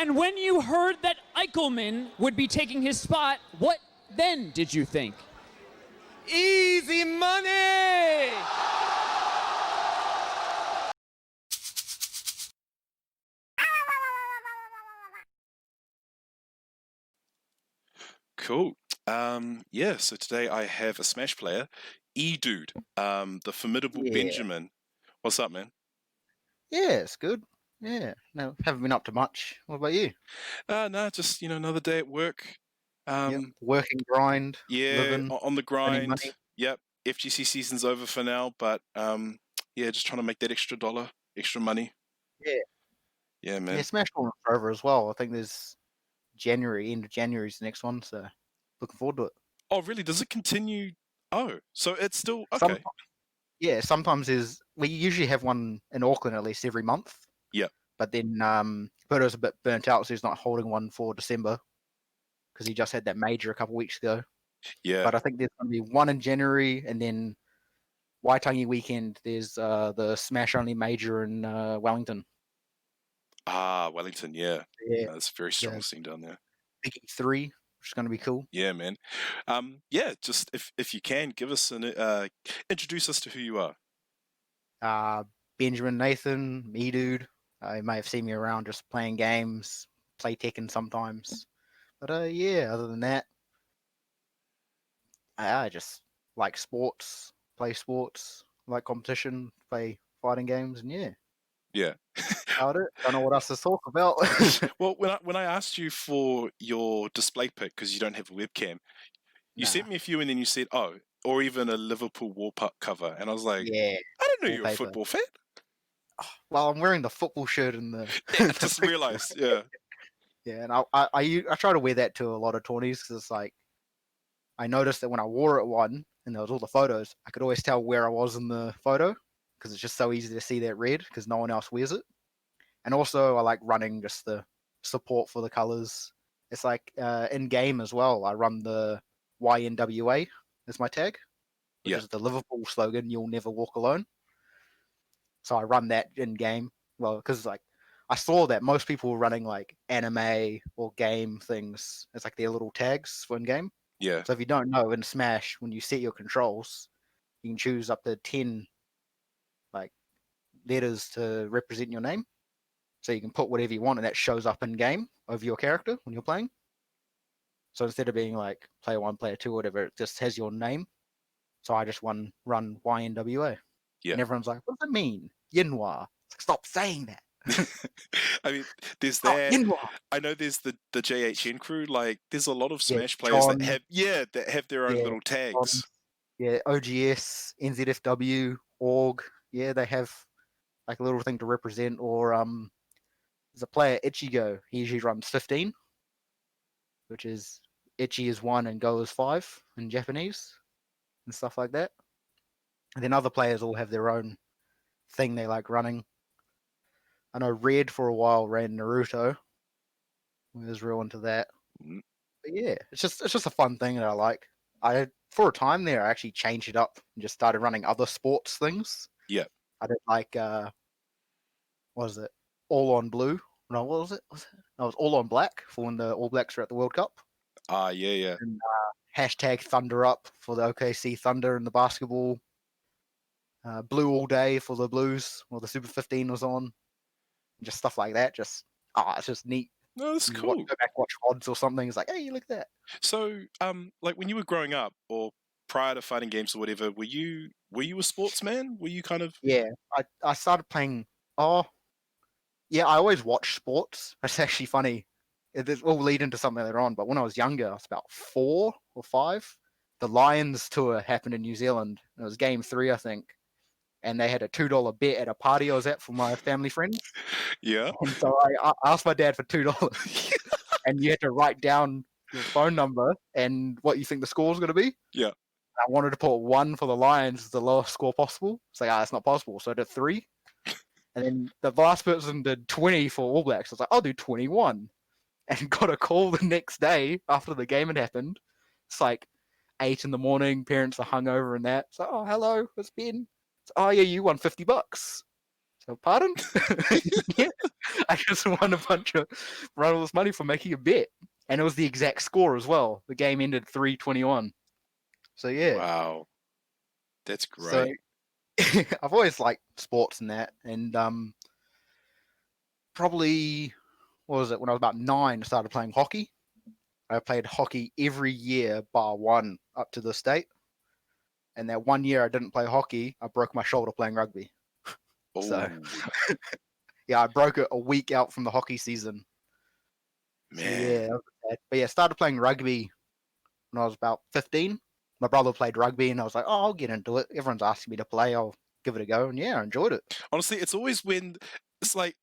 And when you heard that Eichelman would be taking his spot, what then did you think? Easy money! Cool. Yeah, so today I have a Smash player, E-Dude, the formidable Benjamin. What's up, man? Yeah, it's good. Yeah, no, haven't been up to much. What about you? No, just, another day at work. Yep. Working grind, Yeah, living, on the earning grind. money. Yep, FGC season's over for now, but yeah, just trying to make that extra dollar, extra money. Yeah. Yeah, man. Yeah, Smash tournament's over as well. I think there's end of January's the next one, so looking forward to it. Oh, really? Does it continue? Oh, so it's still okay. Sometimes we usually have one in Auckland at least every month. Yeah. But then Berto's a bit burnt out, so he's not holding one for December because he just had that major a couple weeks ago. Yeah. But I think there's going to be one in January, and then Waitangi weekend, there's the Smash only major in Wellington. Ah, Wellington, yeah. Yeah. That's a very strong scene down there. Big E3, which is going to be cool. Yeah, man. Yeah, just if you can, give us introduce us to who you are. Benjamin Nathan, me dude. You may have seen me around just playing games, play Tekken sometimes. But yeah, other than that, I just like sports, play sports, like competition, play fighting games, and yeah. Yeah. About it. Don't know what else to talk about. Well, when I asked you for your display pic because you don't have a webcam, you sent me a few and then you said, "Oh, or even a Liverpool wallpaper cover," and I was like, yeah, "I didn't know you were a football fan." Well, I'm wearing the football shirt and the. I just realised, yeah. Yeah, and I try to wear that to a lot of tourneys because it's like I noticed that when I wore it one and there was all the photos, I could always tell where I was in the photo because it's just so easy to see that red because no one else wears it. And also, I like running just the support for the colors. It's like in game as well. I run the YNWA as my tag, which is the Liverpool slogan: "You'll never walk alone." So I run that in game. Well, because like I saw that most people were running like anime or game things. It's like their little tags for in game. Yeah. So if you don't know, in Smash, when you set your controls, you can choose up to 10 like letters to represent your name. So you can put whatever you want, and that shows up in game of your character when you're playing. So instead of being like player 1, player 2, whatever, it just has your name. So I just run YNWA. Yeah. And everyone's like, "What does it mean? Yinhua." Like, stop saying that. I mean, there's that. Yinhua. I know there's the JHN crew. Like, there's a lot of Smash players that have their own little tags. OGS, NZFW, org. Yeah, they have like a little thing to represent. Or there's a player Ichigo. He usually runs 15, which is Ichi is 1 and Go is 5 in Japanese and stuff like that. And then other players all have their own thing they like running. I know Red for a while ran Naruto. He was real into that. But yeah, it's just a fun thing that I like. For a time there, I actually changed it up and just started running other sports things. Yeah. I did like what was it? All on Blue. No, what was it? No, it was All on Black for when the All Blacks were at the World Cup. Yeah. And hashtag Thunder Up for the OKC Thunder and the basketball. Blue All Day for the Blues, or the Super 15 was on. Just stuff like that. It's just neat. No, that's cool. Go back, watch odds or something. It's like, hey, look at that. So, like when you were growing up, or prior to fighting games or whatever, were you a sportsman? Were you kind of? Yeah, I started playing. Oh, yeah, I always watched sports. It's actually funny. It will lead into something later on. But when I was younger, I was about 4 or 5. The Lions tour happened in New Zealand. It was game 3, I think. And they had a $2 bet at a party I was at for my family friends. Yeah. And so I asked my dad for $2. And you had to write down your phone number and what you think the score is going to be. Yeah. I wanted to put 1 for the Lions as the lowest score possible. It's like, that's not possible. So I did 3. And then the last person did 20 for All Blacks. I was like, I'll do 21. And got a call the next day after the game had happened. It's like 8 in the morning. Parents are hungover and that. So, oh, hello, it's Ben. Oh yeah, you won $50. So, pardon? Yeah, I just won all this money for making a bet, and it was the exact score as well. The game ended 3-21. So yeah, Wow, that's so great. I've always liked sports and that, and probably what was it when I was about 9? I started playing hockey. I played hockey every year bar one up to this date. And that 1 year I didn't play hockey, I broke my shoulder playing rugby. So Oh, yeah, I broke it a week out from the hockey season. So yeah, man. that was bad. But yeah, I started playing rugby when I was about 15. My brother played rugby, and I was like, oh, I'll get into it. Everyone's asking me to play. I'll give it a go. And yeah, I enjoyed it. Honestly, it's always when it's like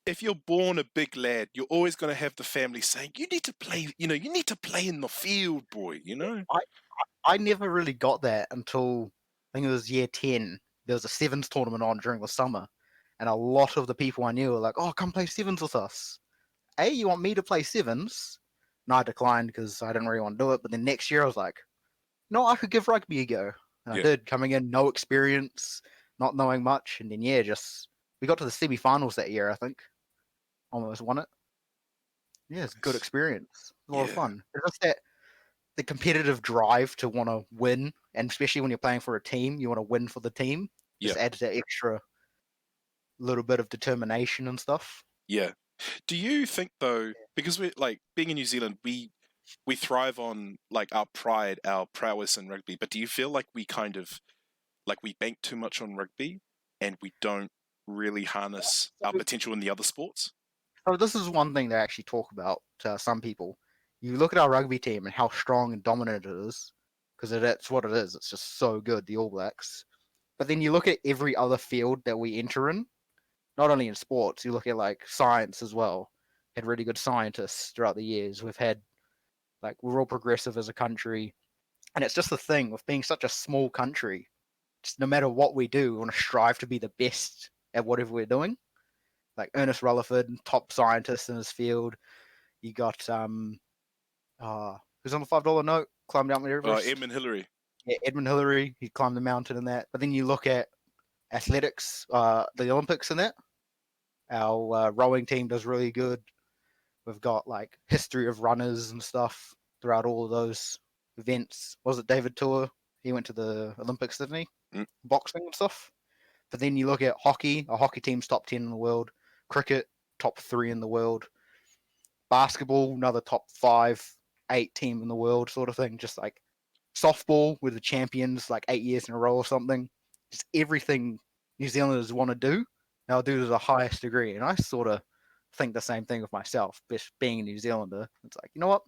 if you're born a big lad, you're always going to have the family saying, "You need to play. You need to play in the field, boy." I, I never really got that until I think it was year 10. There was a sevens tournament on during the summer. And a lot of the people I knew were like, oh, come play sevens with us. A, you want me to play sevens? And I declined because I didn't really want to do it. But then next year I was like, no, I could give rugby a go. And I Yeah. did, coming in, no experience, not knowing much. And then, yeah, we got to the semi-finals that year, I think. Almost won it. Yeah, it's a good Nice. experience. A lot of Yeah. fun. It's just that the competitive drive to want to win, and especially when you're playing for a team, you want to win for the team. Yeah. Just adds that extra little bit of determination and stuff. Yeah. Do you think though, because we're like being in New Zealand, we thrive on like our pride, our prowess in rugby, but do you feel like we kind of like we bank too much on rugby and we don't really harness our potential in the other sports? So this is one thing they actually talk about to some people. You look at our rugby team and how strong and dominant it is, because that's what it is. It's just so good, the All Blacks. But then you look at every other field that we enter in, not only in sports, you look at like science as well. Had really good scientists throughout the years. We're all progressive as a country. And it's just the thing with being such a small country, just no matter what we do, we want to strive to be the best at whatever we're doing. Like Ernest Rutherford, top scientist in his field. You got who's on the $5 note, climbed Mount Everest. Edmund Hillary. Yeah, Edmund Hillary, he climbed the mountain in that. But then you look at athletics, the Olympics in that. Our rowing team does really good. We've got like history of runners and stuff throughout all of those events. Was it David Tour? He went to the Olympics, didn't he? Mm. Boxing and stuff. But then you look at hockey. Our hockey team's top 10 in the world. Cricket, top 3 in the world. Basketball, another top 5, 8 team in the world, sort of thing. Just like softball, we're the champions like 8 years in a row or something. Just everything New Zealanders want to do, they'll do to the highest degree. And I sort of think the same thing with myself, just being a New Zealander. It's like, you know what?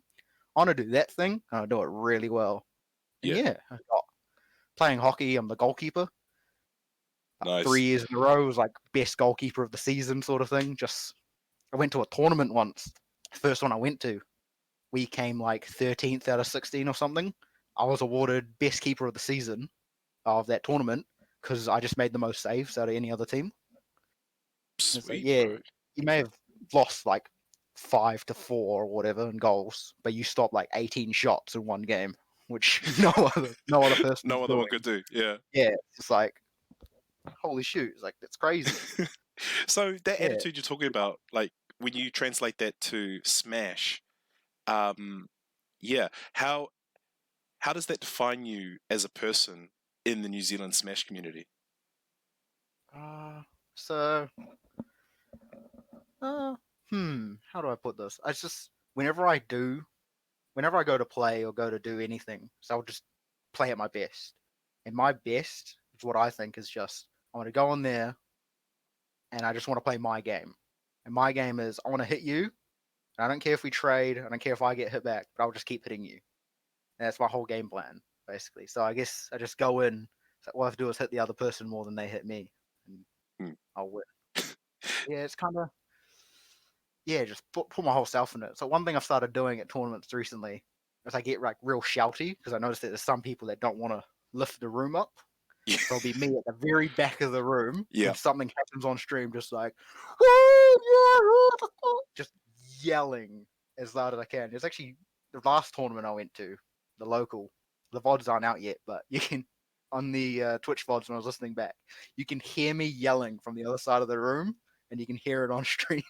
I want to do that thing, and I do it really well. And Yeah. I got playing hockey. I'm the goalkeeper. Nice. 3 years in a row was like best goalkeeper of the season, sort of thing. Just I went to a tournament once. First one I went to, we came like 13th out of 16 or something. I was awarded best keeper of the season of that tournament because I just made the most saves out of any other team. It's like, Sweet, yeah, bro. you may have lost like 5-4 or whatever in goals, but you stopped like 18 shots in one game, which no other person No is other one doing. could do. Yeah. Yeah, it's just like, holy shoot, it's like that's crazy. So that Yeah. attitude you're talking about, like when you translate that to Smash, yeah, how does that define you as a person in the New Zealand Smash community? So, how do I put this? I just whenever I go to play or go to do anything, so I'll just play at my best. And my best is what I think is just I want to go on there and I just want to play my game. And my game is I want to hit you. And I don't care if we trade. I don't care if I get hit back, but I'll just keep hitting you. And that's my whole game plan, basically. So I guess I just go in. So all I have to do is hit the other person more than they hit me, and Hmm. I'll win. Yeah, it's kind of just put my whole self in it. So one thing I've started doing at tournaments recently is I get like real shouty because I noticed that there's some people that don't want to lift the room up. Yeah. So it'll be me at the very back of the room. Yeah. If something happens on stream, just like just yelling as loud as I can. It's actually the last tournament I went to, the local. The VODs aren't out yet, but you can on the Twitch VODs when I was listening back. You can hear me yelling from the other side of the room, and you can hear it on stream.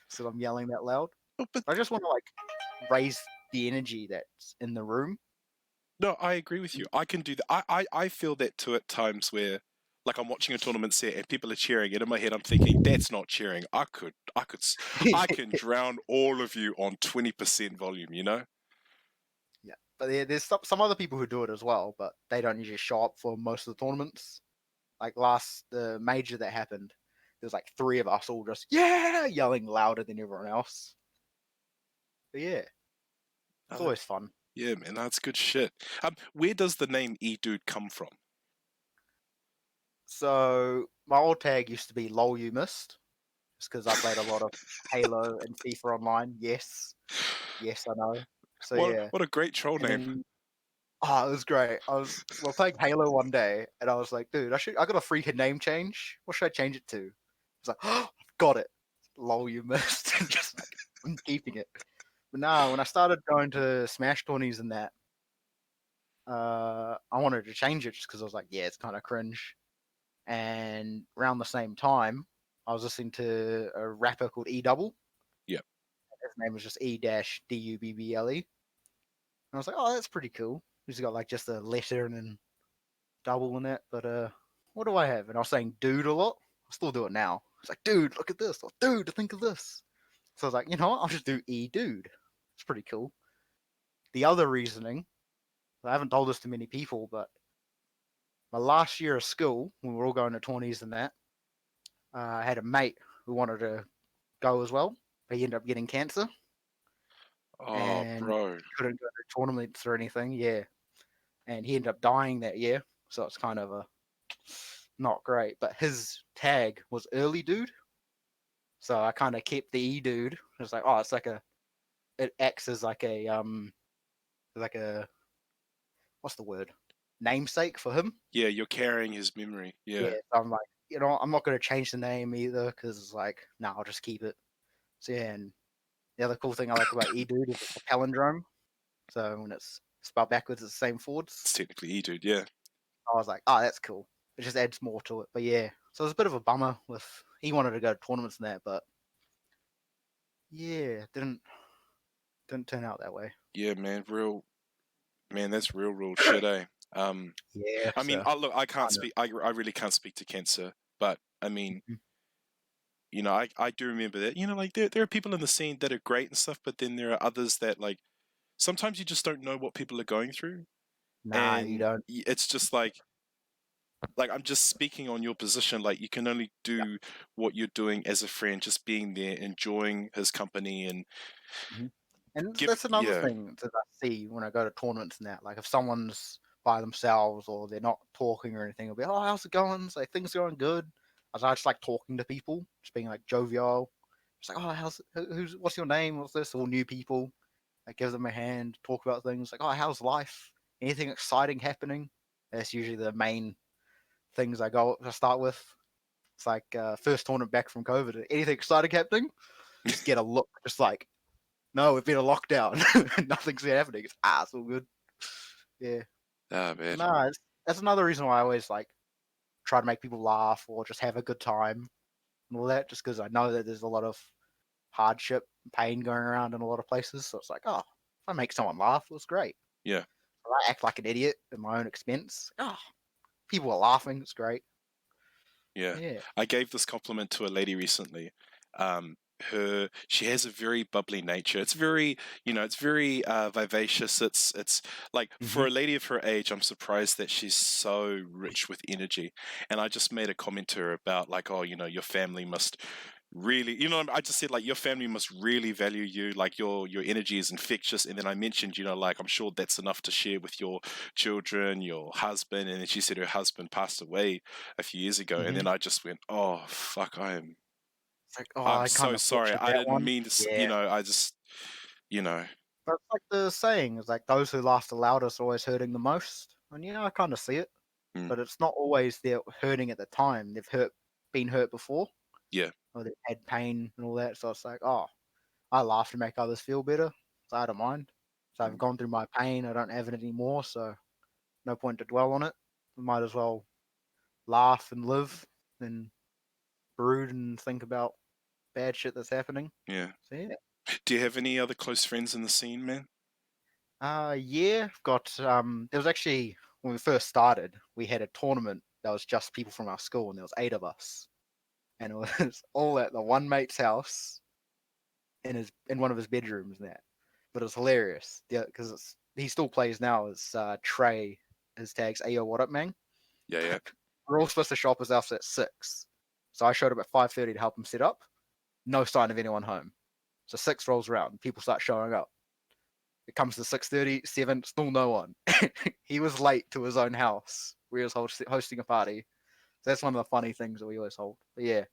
So I'm yelling that loud. Oh, but I just want to like raise the energy that's in the room. no, I agree with you. I can do that. I feel that too at times where, like, I'm watching a tournament set and people are cheering, and in my head I'm thinking, that's not cheering. I can drown all of you on 20% volume. You know? Yeah, but there's some other people who do it as well, but they don't usually show up for most of the tournaments. Like the major that happened, there's like 3 of us all just yelling louder than everyone else. But yeah, it's always fun. Yeah, man, that's good shit. Where does the name E-Dude come from? So my old tag used to be LOL you missed, just because I played a lot of Halo and FIFA Online. Yes, I know. So yeah, What a great troll and name. then it was great. We were playing Halo one day, and I was like, dude, I got a freaking name change. What should I change it to? It's like, oh, I've got it. LOL you missed. Just like I'm keeping it. But now when I started going to Smash tourneys and that, I wanted to change it just because I was like, yeah, it's kind of cringe. And around the same time, I was listening to a rapper called E Double. Yep. His name was just E-Dubble. And I was like, oh, that's pretty cool. He's got like just a letter and then double in it. But what do I have? And I was saying dude a lot. I still do it now. It's like, dude, look at this. Or, dude, think of this. So I was like, you know what? I'll just do E dude. It's pretty cool. The other reasoning, I haven't told this to many people, but my last year of school, when we were all going to tourneys and that, I had a mate who wanted to go as well, but he ended up getting cancer Oh, and bro. couldn't go to tournaments or anything. Yeah, and he ended up dying that year, so it's kind of a not great. But his tag was early dude, so I kind of kept the E dude. It's like, oh, it acts as like a what's the word, namesake for him. Yeah, you're carrying his memory. Yeah, Yeah. so I'm like, I'm not going to change the name either because it's like, nah, I'll just keep it. So yeah, and the other cool thing I like about E dude is it's a palindrome. So when it's spelled backwards, it's the same It's forwards. technically E-Dude, yeah. I was like, oh, that's cool. It just adds more to it. But yeah, so it was a bit of a bummer with he wanted to go to tournaments and that, but yeah, didn't turn out that way. Yeah, man, that's real shit, eh? Yeah, I mean, so look, I can't kind of. speak. I really can't speak to cancer, but I mean, Mhm. I do remember that. Like there are people in the scene that are great and stuff, but then there are others that like sometimes you just don't know what people are going through, Nah, you and don't. it's just like I'm just speaking on your position. Like you can only Yeah. do what you're doing as a friend, just being there, enjoying his company, and Mhm. And give that's another yeah, thing that I see when I go to tournaments and that. Like if someone's by themselves or they're not talking or anything, it'll be, oh, how's it going? It's like things going good. I just like talking to people, just being like jovial. It's like, oh, what's your name? What's this? All new people. I give them a hand, talk about things like, oh, how's life? Anything exciting happening? That's usually the main things I start with. It's like first tournament back from COVID. Anything exciting happening? Just get a look, just like, no, we've been a lockdown. Nothing's happening. It's all good. Yeah. ah man, No, that's another reason why I always like try to make people laugh or just have a good time and all that, just because I know that there's a lot of hardship, pain going around in a lot of places. So it's like, oh, if I make someone laugh, it's great. yeah. If I act like an idiot at my own expense, oh, people are laughing. It's great. Yeah, Yeah. I gave this compliment to a lady recently. She has a very bubbly nature. It's very, it's very vivacious. It's like Hmm. for a lady of her age, I'm surprised that she's so rich with energy. And I just made a comment to her about like, oh, your family must really, I just said like your family must really value you, like your energy is infectious. And then I mentioned, like I'm sure that's enough to share with your children, your husband. And then she said her husband passed away a few years ago, and Hmm. then I just went, oh fuck, It's like, oh, I'm I kind so of sorry, butchered I that didn't one. mean to Yeah. I just you know But it's like the saying is like those who laugh the loudest are always hurting the most. And I kind of see it, mm, but it's not always they're hurting at the time. Been hurt before, yeah, or they've had pain and all that. So it's like, oh, I laugh to make others feel better. So I don't mind. So I've mm, gone through my pain. I don't have it anymore. So no point to dwell on it. might as well laugh and live than brood and think about bad shit that's happening. Yeah. So yeah. Do you have any other close friends in the scene, man? Yeah, I've got there was actually when we first started, we had a tournament that was just people from our school, and there was 8 of us. And it was all at the one mate's house in one of his bedrooms and that. But it was hilarious. Yeah, because he still plays now as Trey. His tag's Ayo What Up Man. Yeah, yeah. We're all supposed to show up his house at 6. So I showed up at 5:30 to help him set up. No sign of anyone home. So 6 rolls around, people start showing up. It comes to 6:30, 7, still no one. He was late to his own house. We was hosting a party. So that's one of the funny things that we always hold. But yeah.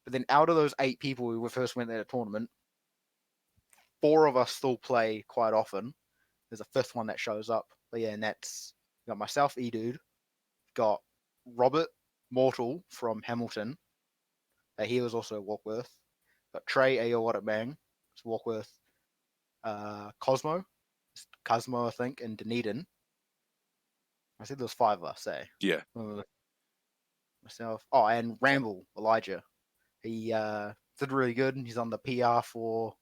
But then out of those 8 people who first went there to tournament, 4 of us still play quite often. There's a 5th one that shows up. But yeah, and that's got myself, E-Dude, got Robert Mortal from Hamilton. He was also Walkworth. Got Trey Ayo What It Bang, it's Walkworth. Cosmo, I think, and Dunedin. I said there was 5 of us, eh? Yeah. Myself. Oh, and Ramble, Elijah. He did really good. He's on the PR for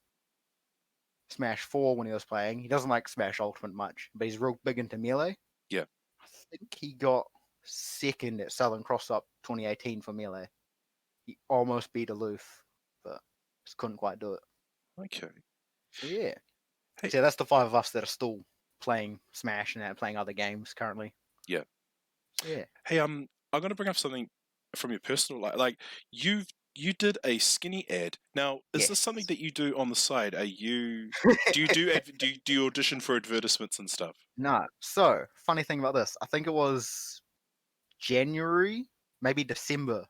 Smash 4 when he was playing. He doesn't like Smash Ultimate much, but he's real big into Melee. Yeah. I think he got 2nd at Southern Cross Up 2018 for Melee. He almost beat Aloof, but just couldn't quite do it. Okay. So yeah. Hey. So yeah, that's the 5 of us that are still playing Smash and playing other games currently. Yeah. Yeah. Hey, I'm gonna bring up something from your personal life. Like you did a skinny ad. Now, is this something that you do on the side? Do you audition for advertisements and stuff? No. So, funny thing about this, I think it was January, maybe December.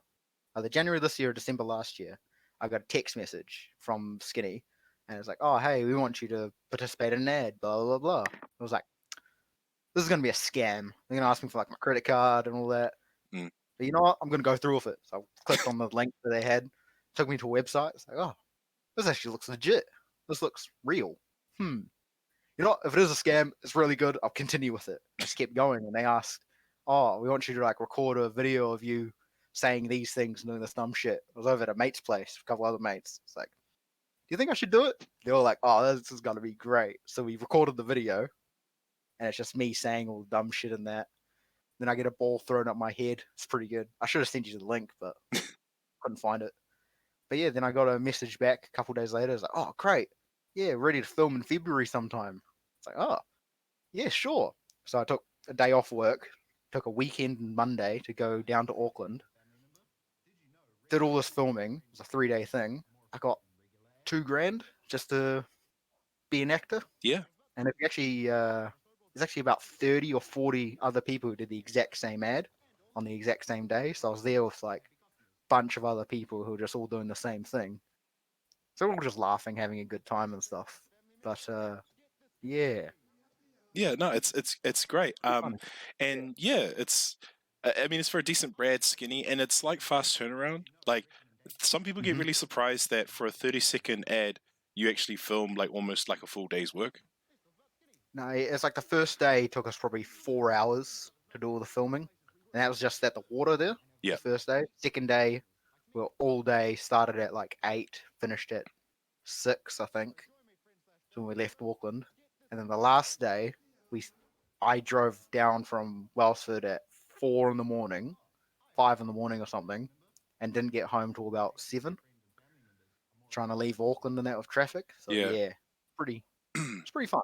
Either January this year or December last year. I got a text message from Skinny, and it was like, "Oh, hey, we want you to participate in an ad." Blah blah blah. I was like, "This is gonna be a scam. They're gonna ask me for like my credit card and all that." Mm. But you know what? I'm gonna go through with it. So I clicked on the link that they had, took me to a website. It's like, oh, this actually looks legit. This looks real. You know what? If it is a scam, it's really good. I'll continue with it. I just kept going, and they asked, "Oh, we want you to like record a video of you saying these things and doing this dumb shit." I was over at a mate's place, a couple other mates. It's like, "Do you think I should do it?" They were like, "Oh, this is gonna be great." So we recorded the video, and it's just me saying all the dumb shit in that. Then I get a ball thrown at my head. It's pretty good. I should have sent you the link, but couldn't find it. But yeah, then I got a message back a couple days later. It's like, "Oh, great. Yeah, ready to film in February sometime." It's like, "Oh, yeah, sure." So I took a day off work, took a weekend and Monday to go down to Auckland. Did all this filming. It was a 3-day thing. I got $2,000 just to be an actor. Yeah. And if you actually, there's actually about 30 or 40 other people who did the exact same ad on the exact same day. So I was there with like a bunch of other people who were just all doing the same thing. So we're all just laughing, having a good time and stuff. But yeah. Yeah, no, it's great. And yeah, it's I mean it's for a decent Brad Skinny, and it's like fast turnaround. Like some people get really surprised that for a 30-second ad you actually film like almost like a full day's work. No, it's like the first day took us probably 4 hours to do all the filming, and that was just at the water there. Yeah. The first day. Second day, we were all day. Started at like 8, finished at 6, I think. So when we left Auckland, and then the last day, I drove down from Wellsford at 4 in the morning, 5 in the morning or something, and didn't get home till about 7. Trying to leave Auckland and that with traffic. So Yeah. yeah, it's pretty fun.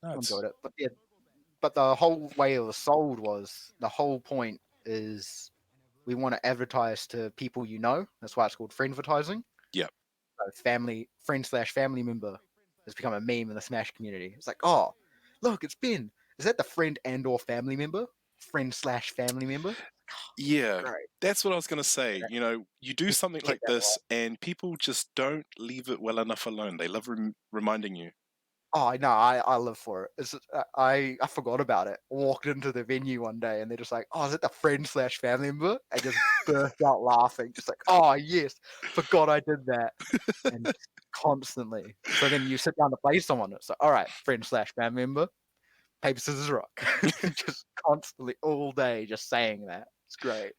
No, I it's- enjoyed it. But yeah, but the whole way it was sold was the whole point is we want to advertise to people you know. That's why it's called friendvertising. Yeah. So friend/family member has become a meme in the Smash community. It's like, oh, look, it's Ben. Is that the friend and or family member? Friend/family member? Yeah. Great. That's what I was going to say. You know, you do something Get like that this and people just don't leave it well enough alone. They love reminding you. Oh, I know. I live for it. I forgot about it. Walked into the venue one day and they're just like, "Oh, is it the friend/family member?" I just burst out laughing, just like, "Oh yes, forgot I did that." And constantly. So then you sit down to play someone. It's like, "All right, friend/family member." paper, scissors, rock. Just constantly all day just saying that. It's great.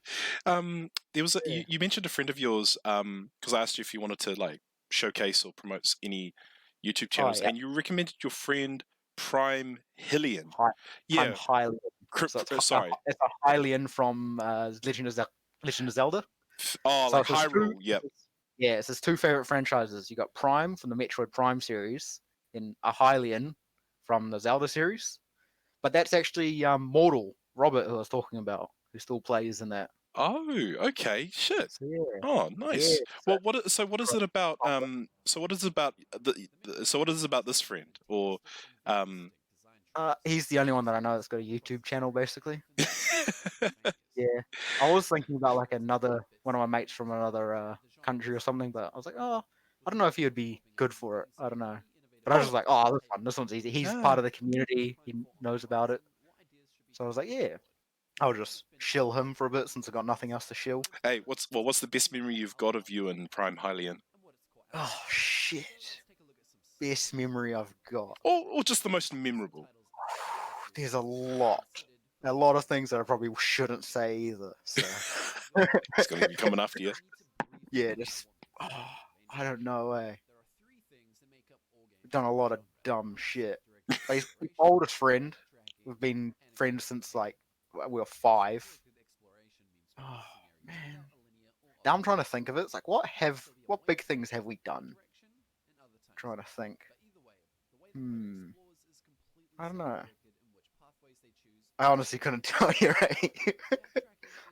There was Yeah. you mentioned a friend of yours because I asked you if you wanted to like showcase or promote any YouTube channels, yeah. and you recommended your friend Prime Hillian. Hi- I'm Yeah, Hylian. So sorry. it's a Hylian from Legend of Zelda. Oh, So like it's his Hyrule. Yep. yeah, it's his two favorite franchises. You got Prime from the Metroid Prime series, and a Hylian from the Zelda series. But that's actually Mortal Robert who I was talking about, who still plays in that. Oh, okay. Shit. So yeah, Oh, yeah. nice. So, Well, what is it about? So what is it about so what is it about this friend? Or, he's the only one that I know that's got a YouTube channel, basically. Yeah, I was thinking about like one of my mates from another country or something, but I was like, oh, I don't know if he would be good for it. I don't know. But I was Oh, just like, oh, this one's easy. He's yeah. part of the community. He knows about it. So I was like, yeah, I'll just shill him for a bit since I got nothing else to shill. Hey, what's the best memory you've got of you and Prime Hylian? Oh shit! Best memory I've got. Or just the most memorable? There's a lot of things that I probably shouldn't say either. So He's gonna be coming after you. yeah, just I don't know. Done a lot of dumb shit. He's my oldest friend. We've been friends since like we were 5. Oh man. Now I'm trying to think of it. It's like what big things have we done? I'm trying to think. I don't know. I honestly couldn't tell you, right?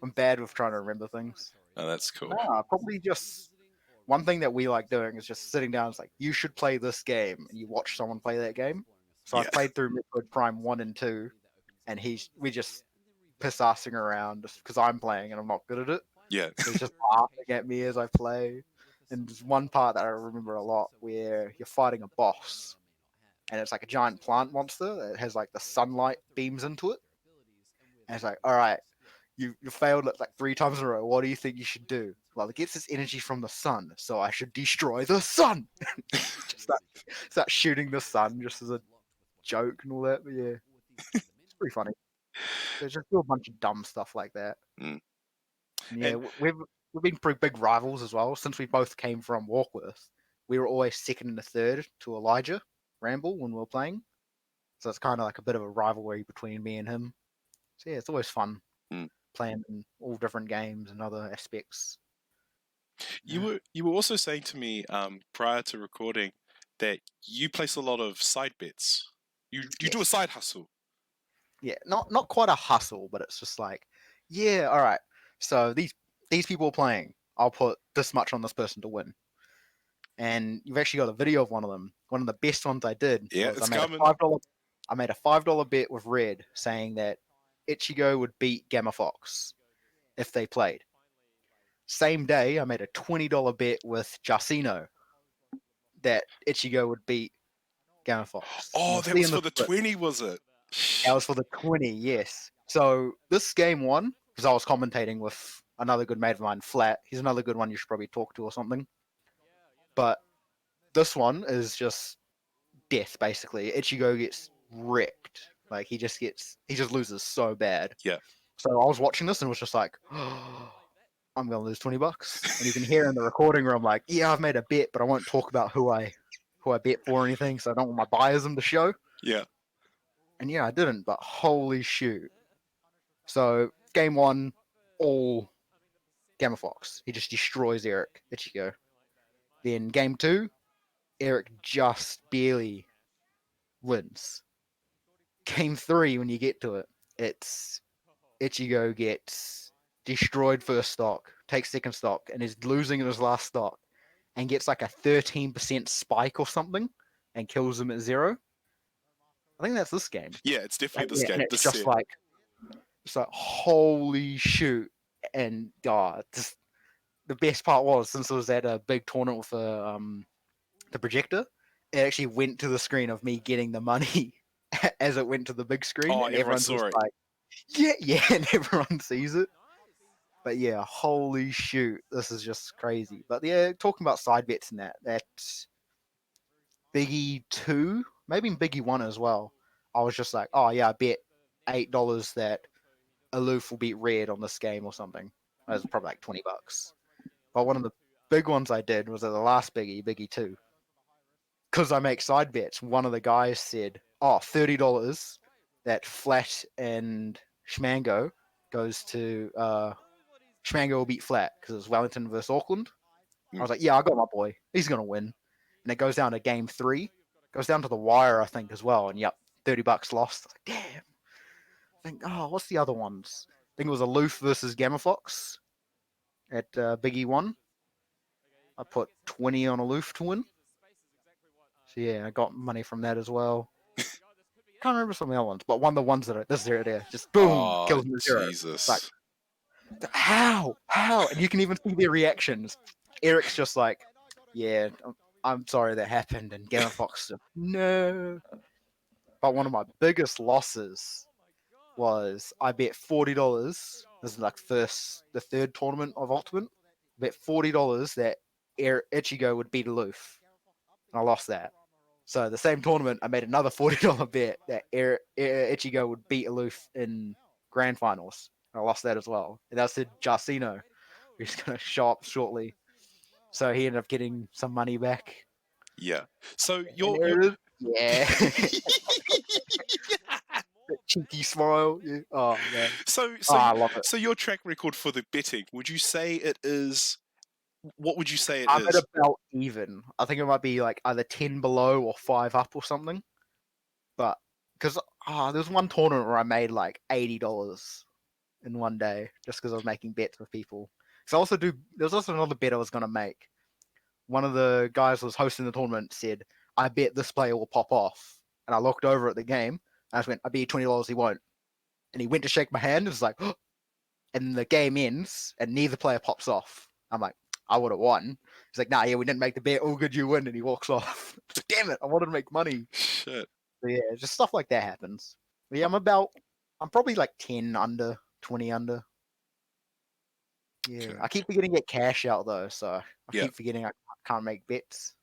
I'm bad with trying to remember things. Oh, that's cool. Nah, probably just one thing that we like doing is just sitting down. It's like you should play this game, and you watch someone play that game. So Yeah. I played through Metroid Prime 1 and 2, and we just piss assing around just because I'm playing and I'm not good at it. Yeah. So he's just laughing at me as I play. And there's one part that I remember a lot where you're fighting a boss, and it's like a giant plant monster that has like the sunlight beams into it. And it's like, all right, you failed it like 3 times in a row. What do you think you should do? Well, it gets its energy from the sun, so I should destroy the sun. Just start shooting the sun just as a joke and all that. But yeah, it's pretty funny. There's just a bunch of dumb stuff like that. Mm. Yeah, And we've been pretty big rivals as well since we both came from Warkworth. We were always second and third to Elijah Ramble when we were playing, so it's kind of like a bit of a rivalry between me and him. So yeah, it's always fun Mm. playing in all different games and other aspects. you were also saying to me prior to recording that you place a lot of side bets. You do a Yes. side hustle. Yeah, not quite a hustle, but it's just like, yeah, all right. So these people are playing. I'll put this much on this person to win. And you've actually got a video of one of them. One of the best ones I did Yeah, was it's I coming. made a $5 bet with Red saying that Ichigo would beat Gamma Fox if they played. Same day, I made a $20 bet with Jacino that Ichigo would beat Gamma Fox. And Oh, you'll that see was in the for the clip, 20, was it? that was for the 20, yes. So this game won because I was commentating with another good mate of mine, Flat. He's another good one you should probably talk to or something. But this one is just death, basically. Ichigo gets wrecked. Like he just loses so bad. Yeah. So I was watching this and was just like, oh, I'm gonna lose $20. And you can hear in the recording where I'm like, yeah, I've made a bet, but I won't talk about who I bet for or anything, so I don't want my biasm to show. Yeah. And yeah, I didn't, but holy shoot. So game 1, all Gamma Fox. He just destroys Eric Ichigo. Then game 2, Eric just barely wins. Game 3, when you get to it, it's Ichigo gets destroyed first stock, takes second stock, and is losing in his last stock, and gets like a 13% spike or something, and kills him at 0. I think that's this game. Yeah, it's definitely this And game. it's This just set. like, holy shoot! And just the best part was since it was at a big tournament with the projector, it actually went to the screen of me getting the money as it went to the big screen, Oh, and everyone everyone's saw just it. like, yeah, and everyone sees it. But yeah, holy shoot, this is just crazy. But yeah, talking about side bets and that Biggie 2, maybe Biggie 1 as well. I was just like, oh yeah, I bet $8 that Aloof will beat Red on this game or something. It was probably like $20. But one of the big ones I did was at the last Biggie 2. Because I make side bets, one of the guys said, oh, $30 that Flat and Schmango goes to Schmango will beat Flat because it's Wellington versus Auckland. I was like, yeah, I got my boy. He's gonna win. And it goes down to game 3. Goes down to the wire, I think, as well. And yep, $30 lost. Like, damn. I think, oh, what's the other ones? I think it was Aloof versus Gamma Fox at Biggie 1. I put 20 on Aloof to win. So yeah, I got money from that as well. Can't remember some of the other ones, but one of the ones that are this there, just boom, kills me zero. Jesus. Like, how? And you can even see their reactions. Eric's just like, yeah, I'm sorry that happened, and Gamma Fox, no. But one of my biggest losses was I bet $40. This is like the third tournament of Ultimate. I bet $40 that Ichigo would beat Aloof, and I lost that. So the same tournament, I made another $40 bet that Ichigo would beat Aloof in grand finals. And I lost that as well. And that's to Jarcino, who's going to show up shortly. So he ended up getting some money back. Yeah. So And you're there it is. Yeah. Cheeky smile. Yeah. Oh man. so I love it. so your track record for the betting, would you say it is? What would you say it I'm is? at about even. I think it might be like either 10 below or 5 up or something. But because there's one tournament where I made like $80 in one day just because I was making bets with people. So there's also another bet I was going to make. One of the guys who was hosting the tournament said, I bet this player will pop off. And I looked over at the game and I just went, I bet you $20 he won't. And he went to shake my hand and was like, oh. And the game ends and neither player pops off. I'm like, I would have won. He's like, nah, yeah, we didn't make the bet. All good, you win. And he walks off. Damn it, I wanted to make money. Shit. So yeah, just stuff like that happens. But yeah, I'm probably like 10 under, 20 under. Yeah, Okay. I keep forgetting to get cash out though, so I keep forgetting I can't make bets.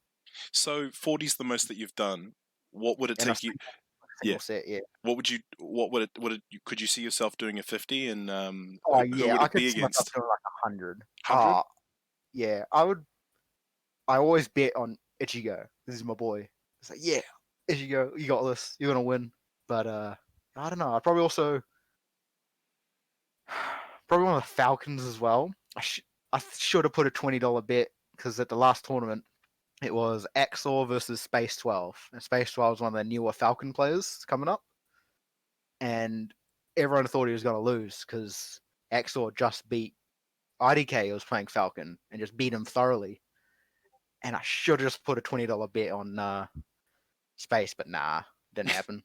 So 40's the most that you've done. What would it And take you? Single set, yeah. What would it? Could you see yourself doing a 50? And Oh who yeah, would I it could be see myself against? doing like 100. 100? Yeah, I would. I always bet on Ichigo. This is my boy. It's like, yeah, Ichigo, you got this. You're gonna win. But I don't know. I'd probably also probably one of the Falcons as well. I should have put a $20 bet because at the last tournament it was Axor versus Space 12, and Space 12 is one of the newer Falcon players coming up, and everyone thought he was going to lose because Axor just beat IDK, who was playing Falcon, and just beat him thoroughly. And I should have just put a $20 bet on Space, but nah, didn't happen.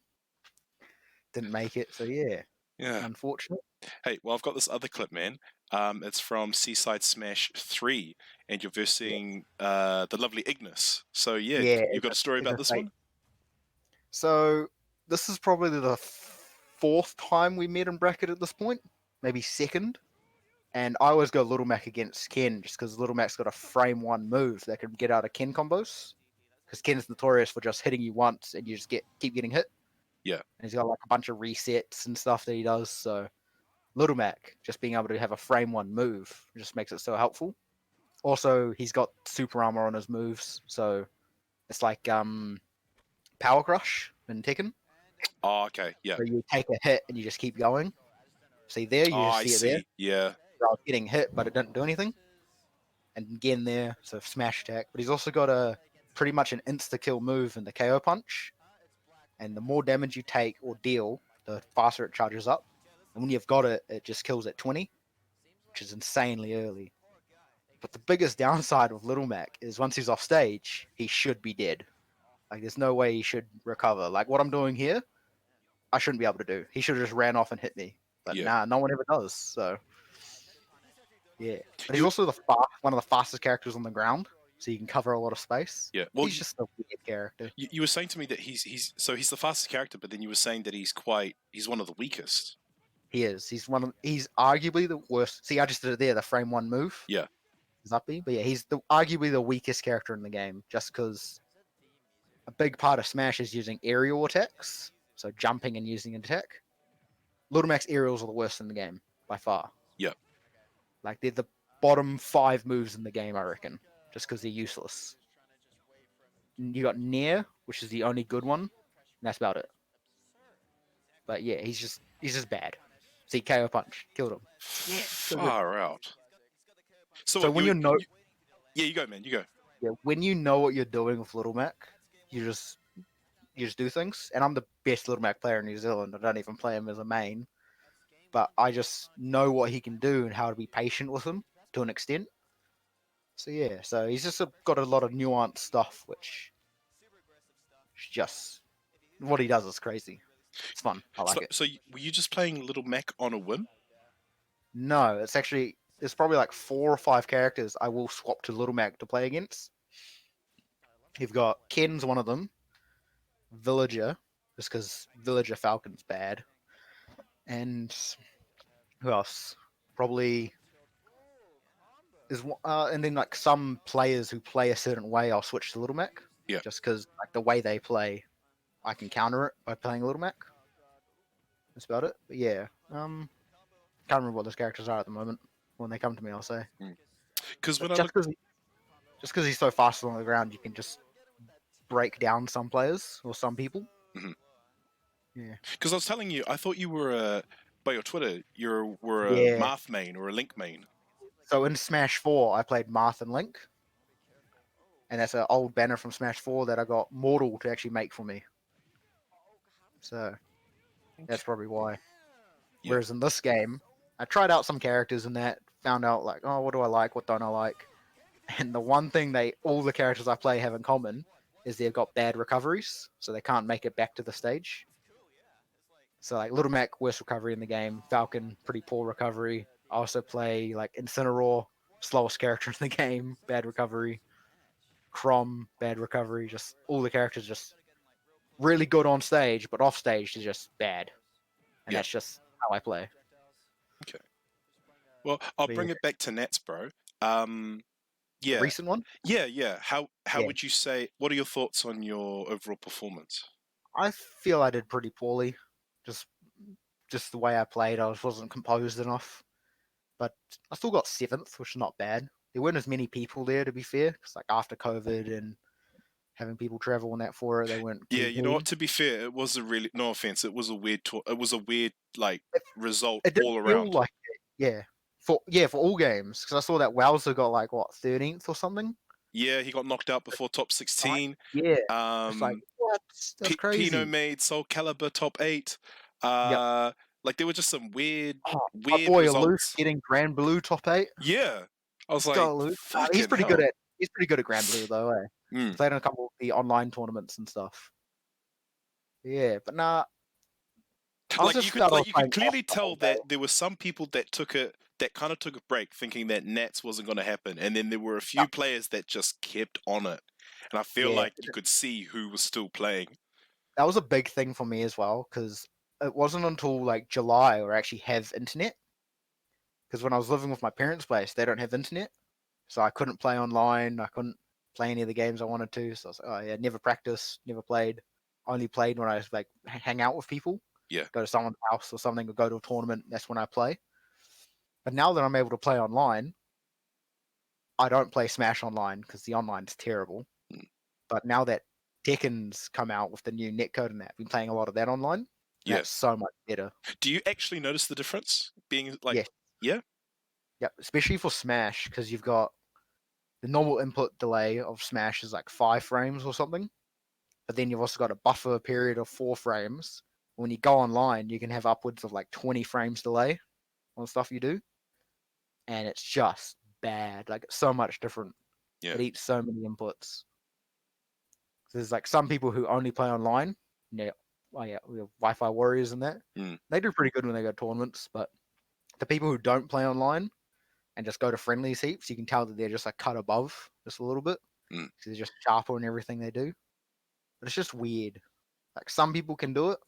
Didn't make it. So yeah, unfortunate. Hey, well, I've got this other clip, man. It's from Seaside Smash 3, and you're versing the lovely Ignis. So yeah, you've got a story about this one? So this is probably the 4th time we met in bracket at this point, maybe 2nd. And I always go Little Mac against Ken just because Little Mac's got a frame 1 move that can get out of Ken combos. Because Ken's notorious for just hitting you once and you just keep getting hit. Yeah. And he's got like a bunch of resets and stuff that he does. So Little Mac just being able to have a frame 1 move just makes it so helpful. Also, he's got super armor on his moves, so it's like Power Crush in Tekken. Oh, okay, yeah. So you take a hit and you just keep going. See there, you just see it there. Yeah. So I was getting hit, but it didn't do anything. And again there, so smash attack. But he's also got pretty much an insta-kill move in the KO punch. And the more damage you take or deal, the faster it charges up. And when you've got it, it just kills at 20, which is insanely early. But the biggest downside of Little Mac is once he's off stage, he should be dead. Like, there's no way he should recover. Like, what I'm doing here, I shouldn't be able to do. He should have just ran off and hit me. But nah, no one ever does. So, yeah. But he's also one of the fastest characters on the ground, so you can cover a lot of space. Yeah. Well, he's just a weird character. You were saying to me that he's the fastest character, but then you were saying that he's one of the weakest. He is. He's arguably the worst. See, I just did it there, the frame 1 move. Yeah. But yeah, he's arguably the weakest character in the game, just because a big part of Smash is using aerial attacks. so jumping and using an attack. Little Mac's aerials are the worst in the game by far. Yeah. Like they're the bottom 5 moves in the game, I reckon, just because they're useless. You got Nair, which is the only good one, and that's about it. But yeah, he's just bad. See, KO punch, killed him. Yeah, so good. Far out. So, So what, when yeah, you go, man. You go. when you know what you're doing with Little Mac, you just do things. And I'm the best Little Mac player in New Zealand. I don't even play him as a main, but I just know what he can do and how to be patient with him to an extent. So yeah, so he's just got a lot of nuanced stuff, which just what he does is crazy. It's fun. I like it. So, were you just playing Little Mac on a whim? No, it's actually there's probably like 4 or 5 characters I will swap to Little Mac to play against. You've got Ken's one of them, Villager, just because Villager Falcon's bad, and who else? Probably is and then like some players who play a certain way, I'll switch to Little Mac. Yeah. Just because like the way they play, I can counter it by playing Little Mac. That's about it. But yeah, can't remember what those characters are at the moment. When they come to me, I'll say. Because when I Just look, because he's so fast on the ground, you can just break down some players or some people. Mhm. Yeah. because I was telling you, I thought you were by your Twitter, were a Yeah. Marth main or a Link main. So in Smash 4, I played Marth and Link. And that's an old banner from Smash 4 that I got Mortal to actually make for me. So that's probably why. Yeah. Whereas in this game, I tried out some characters and that, found out like, oh, what do I like, what don't I like? And the one thing all the characters I play have in common is they've got bad recoveries, so they can't make it back to the stage. So like Little Mac, worst recovery in the game. Falcon, pretty poor recovery. I also play like Incineroar, slowest character in the game, bad recovery. Crom, bad recovery. Just all the characters just really good on stage, but off stage they're just bad. And Yeah. that's just how I play. Okay. Well, I'll But bring yeah. it back to Nats, bro. The Yeah, recent one? yeah. How Yeah. would you say? What are your thoughts on your overall performance? I feel I did pretty poorly. Just the way I played, I wasn't composed enough. But I still got 7th, which is not bad. There weren't as many people there, to be fair, because like after COVID and having people travel and that for it, they weren't. Yeah, too you know what? keen. To be fair, it was a really no offense. It was a weird. It was a weird like result It didn't all feel around. like it. Yeah. For all games, because I saw that Wowzer got like what 13th or something. Yeah, he got knocked out before top 16. Yeah, it's like what? That's crazy. Pino made Soul Calibur top 8. Yep. Like there were just some weird My boy Aloof results. getting Grand Blue top 8. Yeah, I was Let's like, go Aloof. fucking hell. He's pretty good at Grand Blue though. Mm. Played in a couple of the online tournaments and stuff. Yeah, but nah. Like you could clearly tell day. that there were some people that kind of took a break, thinking that Nats wasn't going to happen, and then there were a few players that just kept on it, and I feel like you could see who was still playing. That was a big thing for me as well, because it wasn't until like July where I actually have internet. Because when I was living with my parents' place, they don't have internet, so I couldn't play online. I couldn't play any of the games I wanted to. So I was like, oh yeah, never practiced, never played. Only played when I was like hang out with people. Yeah. Go to someone's house or something, or go to a tournament. That's when I play. But now that I'm able to play online, I don't play Smash online because the online is terrible. Mm. But now that Tekken's come out with the new netcode and that, I've been playing a lot of that online. Yeah. That's so much better. Do you actually notice the difference? Being like, Yes. yeah, Yep, especially for Smash, because you've got the normal input delay of Smash is like 5 frames or something. But then you've also got a buffer period of 4 frames. When you go online, you can have upwards of like 20 frames delay on stuff you do. And it's just bad. Like, it's so much different. Yeah. It eats so many inputs. There's like some people who only play online. Yeah, we have Wi-Fi warriors and that. Mm. They do pretty good when they go to tournaments. But the people who don't play online and just go to friendlies heaps, you can tell that they're just like cut above just a little bit. Mm. They're just sharper in everything they do. But it's just weird. Like, some people can do it.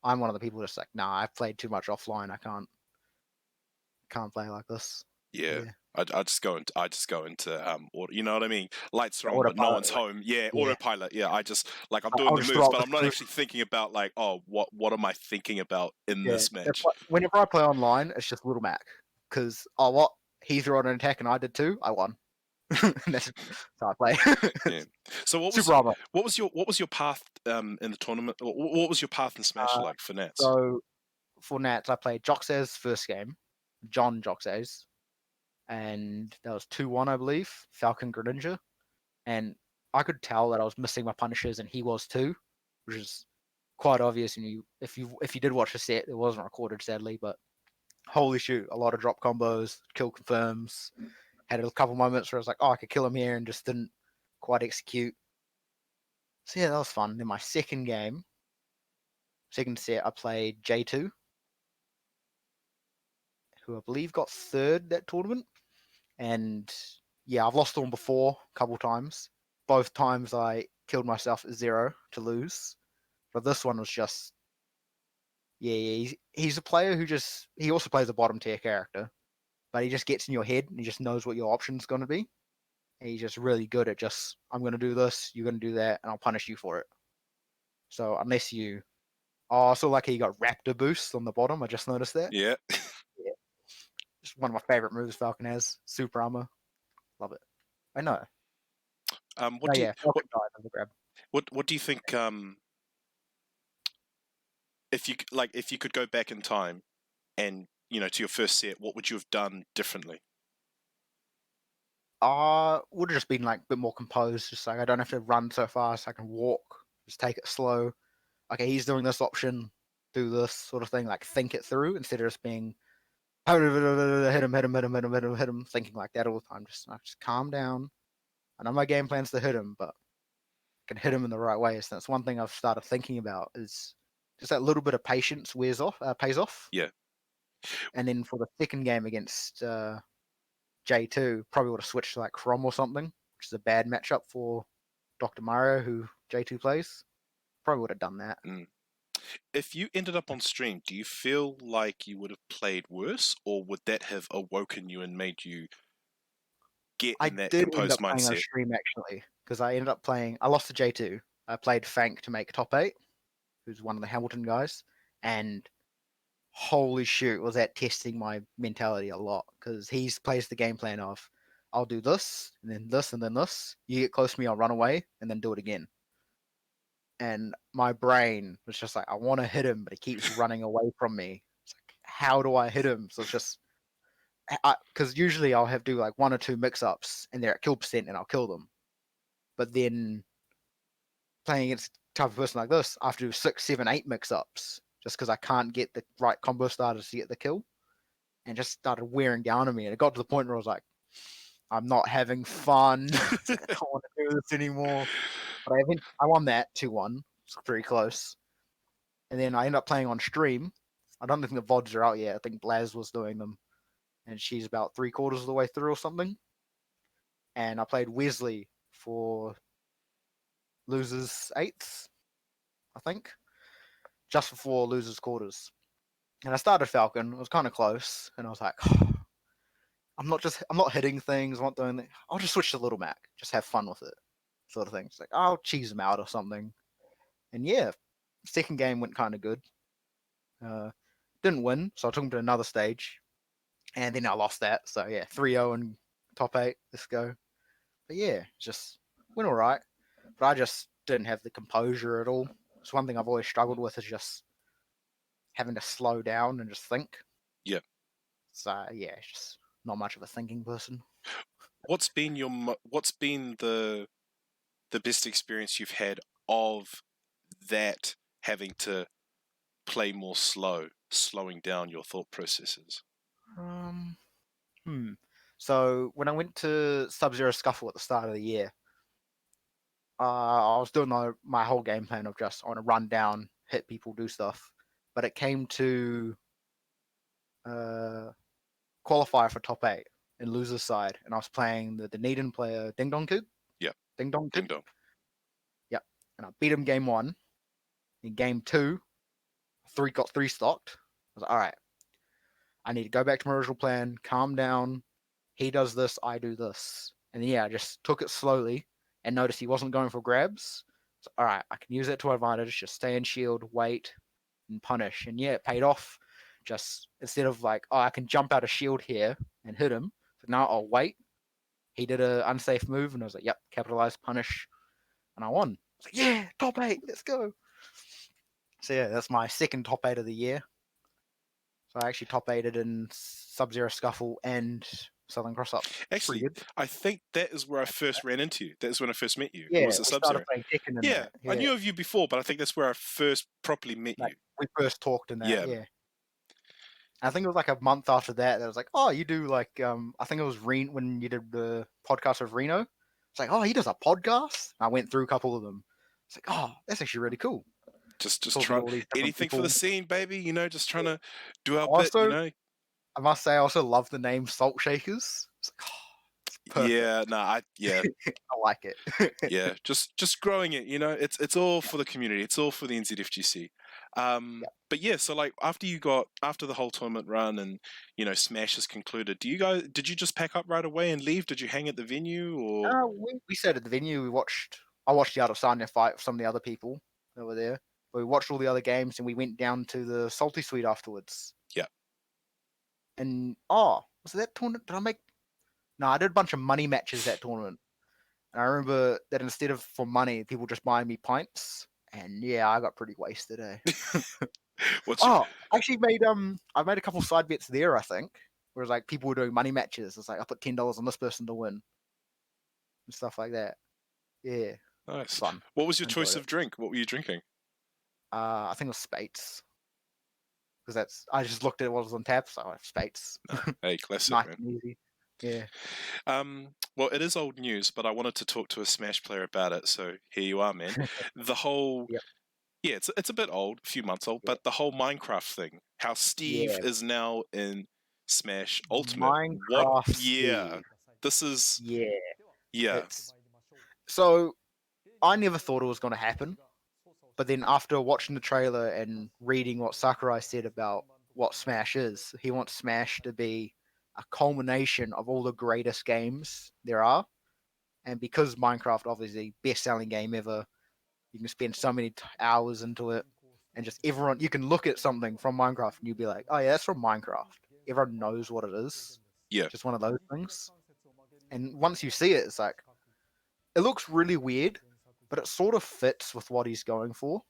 I'm one of the people that's like, nah, I've played too much offline. I can't play like this. Yeah. Yeah. I just go into auto, you know what I mean? Lights are Yeah, on, but no autopilot, one's like, home. Yeah, yeah. autopilot. Yeah, I just like I'm doing I'll the just moves, roll but the I'm not through. actually thinking about like, oh, what am I thinking about in Yeah. this match? Whenever I play online, it's just Little Mac. Because, what? He threw out an attack and I did too. I won. That's how I play. Yeah. So Super armor. what was your path in the tournament? What was your path in Smash like for Nats? So for Nats, I played Jox's first game, John Jox's, and that was 2-1, I believe, Falcon Greninja. And I could tell that I was missing my punishes, and he was too, which is quite obvious. And if you did watch the set, it wasn't recorded, sadly, but holy shoot, a lot of drop combos, kill confirms. Had a couple moments where I was like, oh, I could kill him here, and just didn't quite execute. So yeah, that was fun. Then my second set, I played J2, who I believe got third that tournament. And yeah, I've lost to him before a couple times. Both times I killed myself at 0 to lose. But this one was just, yeah, he's a player who he also plays a bottom tier character, but he just gets in your head and he just knows what your option's going to be. And he's just really good at I'm going to do this, you're going to do that, and I'll punish you for it. So unless oh, I saw like he got Raptor boost on the bottom. I just noticed that. Yeah. Yeah. It's one of my favorite moves Falcon has. Super armor. Love it. I know. What do you Yeah, Falcon died on the grab. what do you think if you could go back in time and to your first set, what would you have done differently? Would have just been like a bit more composed, just like I don't have to run so fast, I can walk, just take it slow. Okay, he's doing this option, do this sort of thing, like think it through instead of just being hit him, thinking like that all the time. Just calm down. I know my game plan's to hit him, but I can hit him in the right way. So that's one thing I've started thinking about is just that little bit of patience pays off. Yeah. And then for the second game against J2, probably would have switched to like Chrom or something, which is a bad matchup for Dr. Mario, who J2 plays. Probably would have done that. If you ended up on stream, do you feel like you would have played worse, or would that have awoken you and made you get I in that did end composed up playing on mindset? stream actually, because I ended up playing. I lost to J2. I played Fank to make top 8, who's one of the Hamilton guys, and holy shoot, was that testing my mentality a lot, because he plays the game plan of I'll do this, and then this, and then this. You get close to me, I'll run away, and then do it again. And my brain was just like, I want to hit him, but he keeps running away from me. It's like, how do I hit him? So it's just, because usually I'll do like 1 or 2 mix-ups, and they're at kill percent, and I'll kill them. But then playing against a type of person like this, I have to do 6, 7, 8 mix-ups, just because I can't get the right combo starters to get the kill. And just started wearing down on me. And it got to the point where I was like, I'm not having fun. I don't want to do this anymore. But I won that 2-1. It's pretty close. And then I ended up playing on stream. I don't think the VODs are out yet. I think Blaz was doing them. And she's about 3/4 of the way through or something. And I played Wesley for losers 8th, I think. Just before losers quarters. And I started Falcon. It was kind of close. And I was like, I'm not hitting things. I'm not doing that. I'll just switch to Little Mac. Just have fun with it. Sort of thing. It's like, I'll cheese him out or something. And yeah, second game went kind of good. Didn't win, so I took him to another stage. And then I lost that. So yeah, 3-0 and top 8. Let's go. But yeah, just went all right. But I just didn't have the composure at all. It's one thing I've always struggled with is just having to slow down and just think. Yeah. So yeah, it's just not much of a thinking person. What's been the best experience you've had of that having to play more slowing down your thought processes? So when I went to Sub-Zero Scuffle at the start of the year, I was doing my whole game plan of just I want to run down, hit people, do stuff. But it came to qualifier for top 8 in loser's side, and I was playing the Dunedin player Ding Dong Kid. Yeah. Ding Dong Kid. Ding dong. Yep. And I beat him game 1. In game 2, got 3 stocked. I was like, all right, I need to go back to my original plan, calm down, he does this, I do this. And yeah, I just took it slowly and noticed he wasn't going for grabs. So, all right, I can use that to our advantage. Just stay in shield, wait, and punish. And yeah, it paid off. Just instead of like, oh, I can jump out of shield here and hit him. But now I'll wait. He did an unsafe move, and I was like, yep, capitalize, punish, and I won. I was like, yeah, top 8, let's go. So yeah, that's my second top 8 of the year. So I actually top 8'd in Sub-Zero Scuffle and Southern Cross Up. Actually, I think that is where I first ran into you. That is when I first met you. Yeah, It was we at started Sub-Zero. playing Tekken in Yeah, that. Yeah, I knew of you before, but I think that's where I first properly met like, you. we first talked in that. Yeah. Yeah. I think it was like a month after that. That was like, oh, you do like I think it was when you did the podcast with Reno. It's like, oh, he does a podcast. I went through a couple of them. It's like, oh, that's actually really cool. Just Talking to try all these different anything for the people. scene, baby. You know, just trying to do our bit. Also, You know. I must say, I also love the name Salt Shakers. It's like, oh, it's perfect. Yeah, no, I like it. yeah, just growing it. You know, it's all for the community. It's all for the NZFGC. But yeah, so like after the whole tournament run and you know Smash is concluded, did you just pack up right away and leave? Did you hang at the venue or? We stayed at the venue. I watched the other Sanya fight with some of the other people that were there. We watched all the other games and we went down to the Salty Suite afterwards. Yeah. And was it that tournament? No, I did a bunch of money matches that tournament. And I remember that instead of for money, people just buying me pints. And yeah, I got pretty wasted, eh? I actually I made a couple side bets there, I think. Whereas like people were doing money matches. It's like I put $10 on this person to win. And stuff like that. Yeah. Nice. Fun. What was your choice of drink? What were you drinking? I think it was Spates. Because I just looked at what was on tap, so I have Spates. Hey, classic, nice man. and easy. Yeah. Well, it is old news, but I wanted to talk to a Smash player about it, so here you are, man. The whole, yeah, it's a bit old, a few months old, but the whole Minecraft thing, how Steve is now in Smash Ultimate. Minecraft Steve. This is yeah. So I never thought it was going to happen, but then after watching the trailer and reading what Sakurai said about what Smash is, he wants Smash to be a culmination of all the greatest games there are. And because Minecraft, obviously, best-selling game ever, you can spend so many hours into it, and just everyone, you can look at something from Minecraft and you'll be like, oh yeah, that's from Minecraft. Everyone knows what it is. Yeah. Just one of those things. And once you see it, it's like, it looks really weird, but it sort of fits with what he's going for.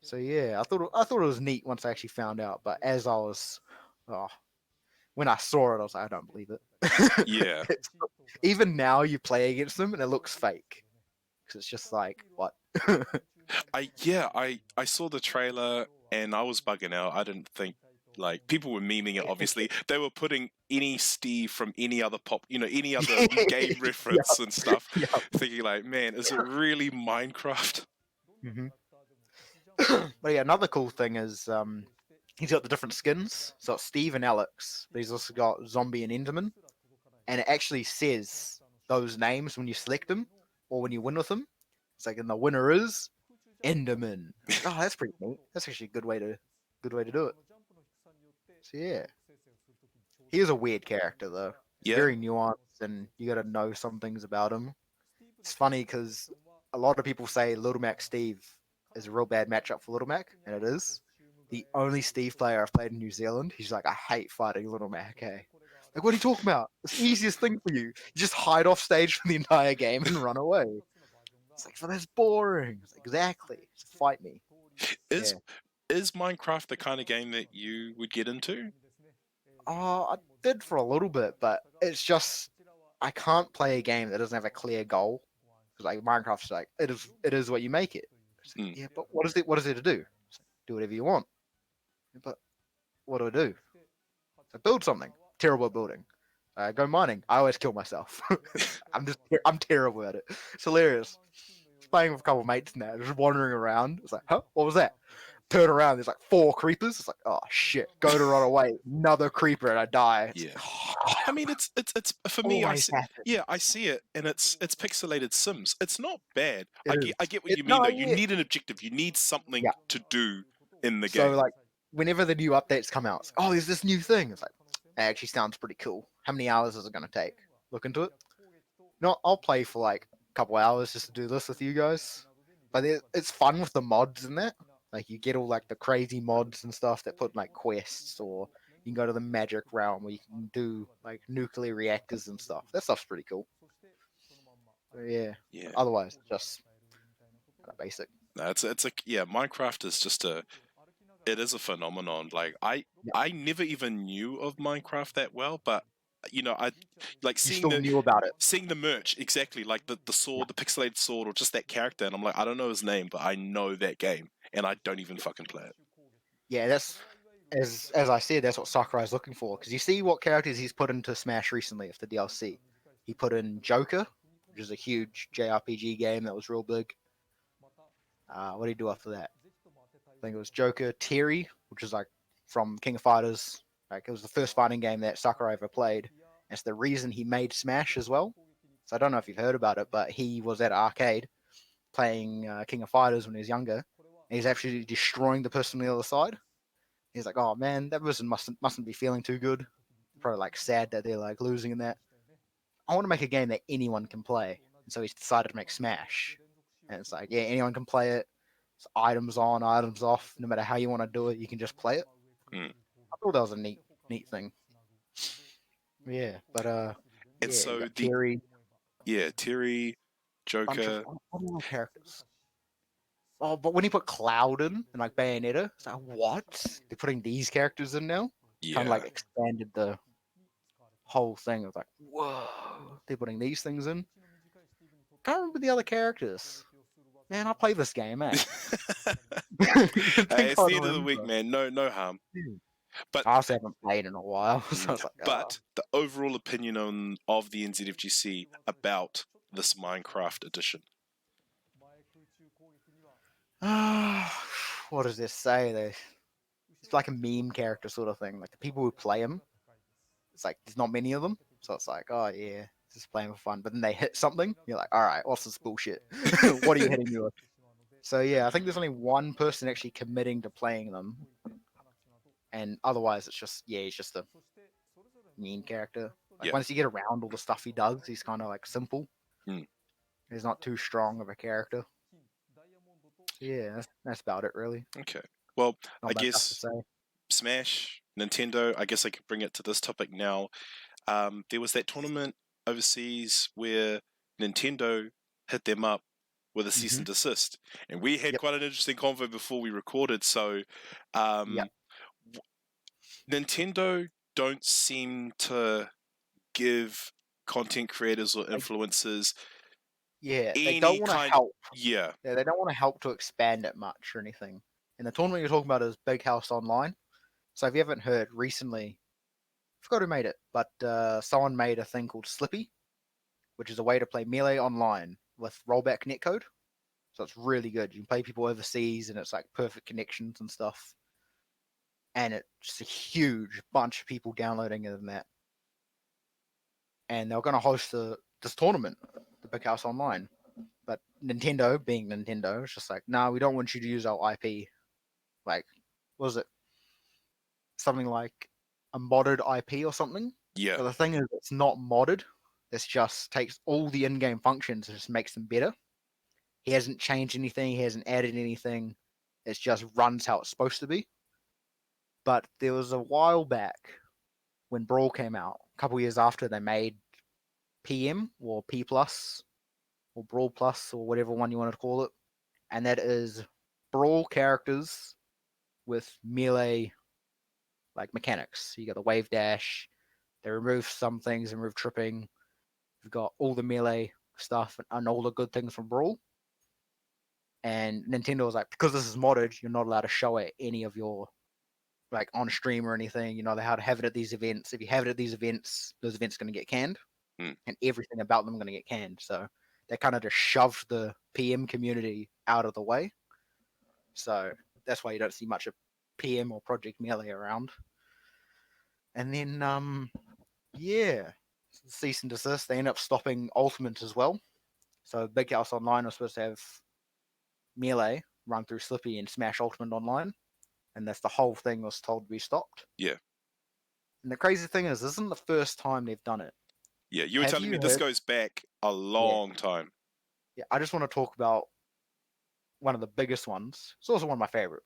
So yeah, I thought it was neat once I actually found out. But as I was, when I saw it, I was like, I don't believe it. Yeah. Even now, you play against them and it looks fake. Because it's just like, what? I saw the trailer and I was bugging out. I didn't think like people were memeing it. Obviously, they were putting any Steve from any other any other game reference and stuff. Thinking like, man, is it really Minecraft? Mm-hmm. But yeah, another cool thing is he's got the different skins. So it's Steve and Alex, but he's also got Zombie and Enderman. And it actually says those names when you select them or when you win with them. It's like, and the winner is Enderman. Oh, that's pretty neat. That's actually a good way to do it. So yeah, he is a weird character though. Yeah. Very nuanced, and you got to know some things about him. It's funny because a lot of people say Little Mac Steve is a real bad matchup for Little Mac, and it is. The only Steve player I've played in New Zealand, he's like, I hate fighting Little Mac, eh? Like, what are you talking about? It's the easiest thing for you. You just hide off stage for the entire game and run away. It's like, so that's boring. It's like, exactly. Just fight me. Is Minecraft the kind of game that you would get into? I did for a little bit, but it's just I can't play a game that doesn't have a clear goal. Like Minecraft's like it is what you make it. Like, yeah, but what is it to do? Do whatever you want. But what do? So build something. Terrible at building. Go mining. I always kill myself. I'm terrible at it. It's hilarious. Playing with a couple of mates now, just wandering around. It's like, huh? What was that? Turn around, there's like 4 creepers. It's like, oh shit, go to run away. Another creeper and I die. Yeah. I mean, it's for me. I see it, and it's pixelated Sims. It's not bad. I get what you mean though. You need an objective. You need something to do in the game. So like, whenever the new updates come out, it's like, oh, there's this new thing. It's like, It actually sounds pretty cool. How many hours is it going to take? Look into it. No, I'll play for like a couple hours just to do this with you guys. But it's fun with the mods in that. Like you get all like the crazy mods and stuff that put like quests, or you can go to the magic realm where you can do like nuclear reactors and stuff. That stuff's pretty cool. So, yeah. Yeah. Otherwise, just kind of basic. No, it's like Minecraft is just it is a phenomenon. Like I never even knew of Minecraft that well, but I like You seeing still knew about it. seeing the merch exactly, like the sword, the pixelated sword, or just that character, and I'm like, I don't know his name, but I know that game, and I don't even fucking play it. Yeah, that's as I said, that's what Sakurai's looking for. Because you see what characters he's put into Smash recently with the DLC. He put in Joker, which is a huge JRPG game that was real big. What did he do after that? I think it was Joker, Terry, which is like from King of Fighters. Like it was the first fighting game that Sakurai ever played. It's the reason he made Smash as well. So I don't know if you've heard about it, but he was at an arcade playing King of Fighters when he was younger. And he's actually destroying the person on the other side. He's like, oh man, that person mustn't be feeling too good. Probably like sad that they're like losing in that. I want to make a game that anyone can play. And so he's decided to make Smash. And it's like, yeah, anyone can play it. It's items on, items off. No matter how you want to do it, you can just play it. Mm. I thought that was a neat thing. Yeah, but And yeah, you so got Terry, Terry, bunch of Joker, what are the characters. Oh, but when he put Cloud in and like Bayonetta, it's like what? They're putting these characters in now? Kind of yeah, like expanded the whole thing. I was like, whoa, they're putting these things in. Can't remember the other characters. Man, I play this game, eh? hey, Think it's I'd the end of the week, remember. man. No harm. But I also haven't played in a while, so I was like, but the overall opinion of the NZFGC about this Minecraft edition. what does this say? It's like a meme character sort of thing. Like the people who play him, it's like there's not many of them, so it's like, oh yeah, just playing for fun. But then they hit something, you're like, all right, what's this bullshit? What are you hitting me with? So yeah, I think there's only one person actually committing to playing them, and otherwise it's just he's just a meme character. Like Yeah. once you get around all the stuff he does, he's kind of like simple. Mm. He's not too strong of a character. Yeah, that's about it really. Okay. Well, Not I much else to guess say. Smash, Nintendo. I guess I could bring it to this topic now. There was that tournament overseas where Nintendo hit them up with a cease and desist, and we had Yep. quite an interesting convo before we recorded. So, Yep. Nintendo don't seem to give content creators or influencers Yeah, they any don't want to kind. help. Yeah, Yeah, they don't want to help to expand it much or anything. And the tournament you're talking about is Big House Online. So if you haven't heard recently, I forgot who made it, but someone made a thing called Slippy, which is a way to play Melee online with rollback netcode. So it's really good. You can play people overseas, and it's like perfect connections and stuff. And it's just a huge bunch of people downloading it in that. And they're going to host this tournament, the Big House Online. But Nintendo, being Nintendo, is just like, nah, we don't want you to use our IP. Like, what was it? Something like a modded IP or something? yeah, But the thing is, it's not modded. This just takes all the in-game functions and just makes them better. He hasn't changed anything. He hasn't added anything. It just runs how it's supposed to be. But there was a while back when Brawl came out, a couple years after they made PM or P Plus or Brawl Plus or whatever one you want to call it, and that is Brawl characters with melee like mechanics. You got the wave dash. They remove some things, remove tripping. You've got all the melee stuff and all the good things from Brawl. And Nintendo was like, because this is modded, you're not allowed to show it any of your like on stream or anything. You're not allowed to have it at these events. If you have it at these events, those events are going to get canned, and everything about them are going to get canned. So they kind of just shoved the PM community out of the way. So that's why you don't see much of PM or Project Melee around. And then, cease and desist. They end up stopping Ultimate as well. So Big House Online was supposed to have Melee run through Slippy and Smash Ultimate Online, and that's the whole thing was told to be stopped. yeah. And the crazy thing is, this isn't the first time they've done it. Yeah, you were Have telling you me this heard- goes back a long time. Yeah, I just want to talk about one of the biggest ones. It's also one of my favorite.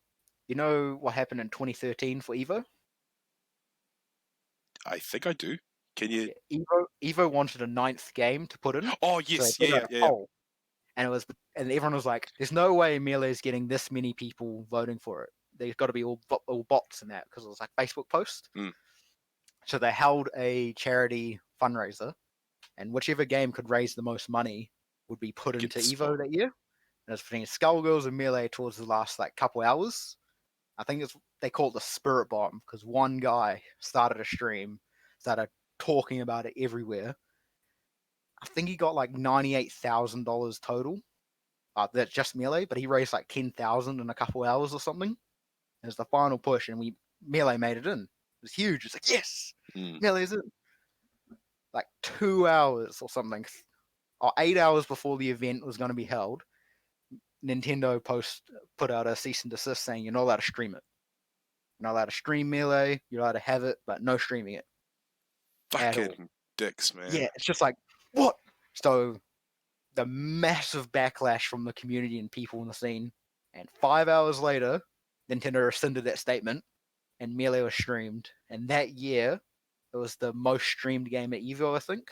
You know what happened in 2013 for Evo? I think I do. Can you? Yeah, Evo wanted a ninth game to put in, Oh so they yes, put yeah, out a yeah. poll, and everyone was like, "There's no way Melee's getting this many people voting for it. There's got to be all bots in that because it was like Facebook post." Mm. So they held a charity fundraiser, and whichever game could raise the most money would be put Get into the Evo spot. that year. And it was between Skullgirls and Melee towards the last like couple hours. I think they call it the spirit bomb because one guy started a stream, started talking about it everywhere. I think he got like $98,000 total. That's just Melee, but he raised like 10,000 in a couple hours or something. It was the final push, and Melee made it in. It was huge. It's like yes, Melee's in. Like 2 hours or something, or 8 hours before the event was going to be held. Nintendo put out a cease and desist saying you're not allowed to stream it. You're not allowed to stream Melee. You're allowed to have it, but no streaming it at all. Fucking dicks, man. Yeah, it's just like what? So the massive backlash from the community and people in the scene, and 5 hours later, Nintendo rescinded that statement, and Melee was streamed. And that year, it was the most streamed game at Evo. I think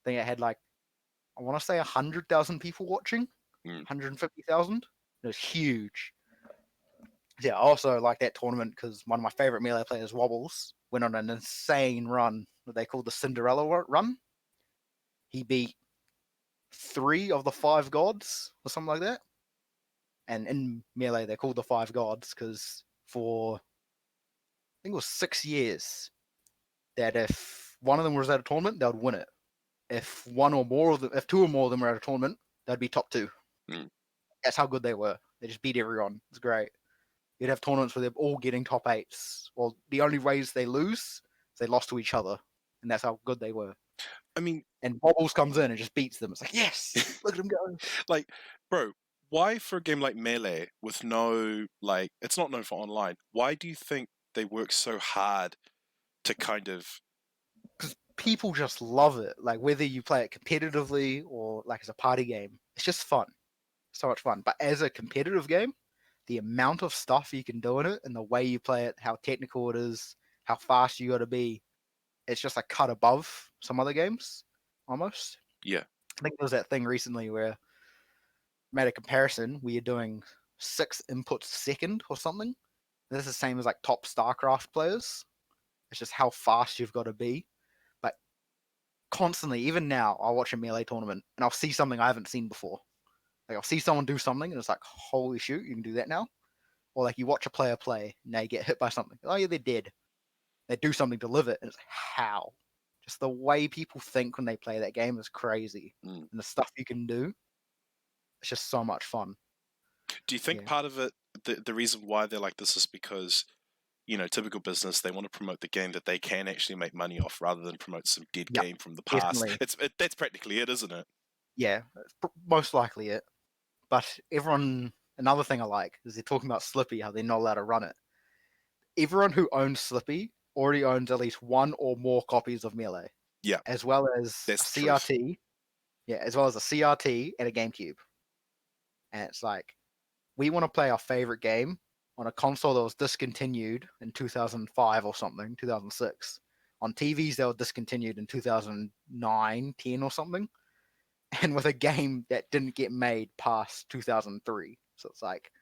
it had like I want to say 100,000 people watching, 150,000. It was huge. Yeah, I also like that tournament because one of my favorite Melee players, Wobbles, went on an insane run that they called the Cinderella run. He beat 3 of the 5 gods or something like that. And in Melee, they're called the 5 gods because for, I think it was 6 years, that if one of them was at a tournament, they would win it. If 2 or more of them were at a tournament, they'd be top 2. That's how good they were. They just beat everyone. It's great. You'd have tournaments where they're all getting top 8s. Well, the only ways they lose is they lost to each other, and that's how good they were. I mean, and Bobbles comes in and just beats them. It's like, yes, look at him go. like, bro, why for a game like Melee with no like, it's not known for online. Why do you think they work so hard to kind of? Because people just love it. Like whether you play it competitively or like as a party game, it's just fun. So much fun. But as a competitive game, the amount of stuff you can do in it and the way you play it, how technical it is, how fast you got to be, it's just a cut above some other games, almost. Yeah. I think there was that thing recently where I made a comparison where you're doing 6 inputs a second or something. This is the same as like top StarCraft players. It's just how fast you've got to be. But constantly, even now, I'll watch a Melee tournament and I'll see something I haven't seen before. Like I'll see someone do something and it's like, holy shoot, you can do that now. Or like you watch a player play and they get hit by something. Oh yeah, they're dead. They do something to live it, and it's like, how? Just the way people think when they play that game is crazy. And the stuff you can do, it's just so much fun. Do you think part of it, the reason why they're like this is because, you know, typical business, they want to promote the game that they can actually make money off rather than promote some dead game from the past. Definitely. That's practically it, isn't it? Yeah, most likely it. But another thing I like is they're talking about Slippy, how they're not allowed to run it. Everyone who owns Slippy already owns at least 1 or more copies of Melee. Yeah. As well as That's a CRT. Yeah, as well as a CRT and a GameCube. And it's like, we want to play our favorite game on a console that was discontinued in 2005 or something, 2006. On TVs, they were discontinued in 2009, 10 or something. And with a game that didn't get made past 2003. So it's like,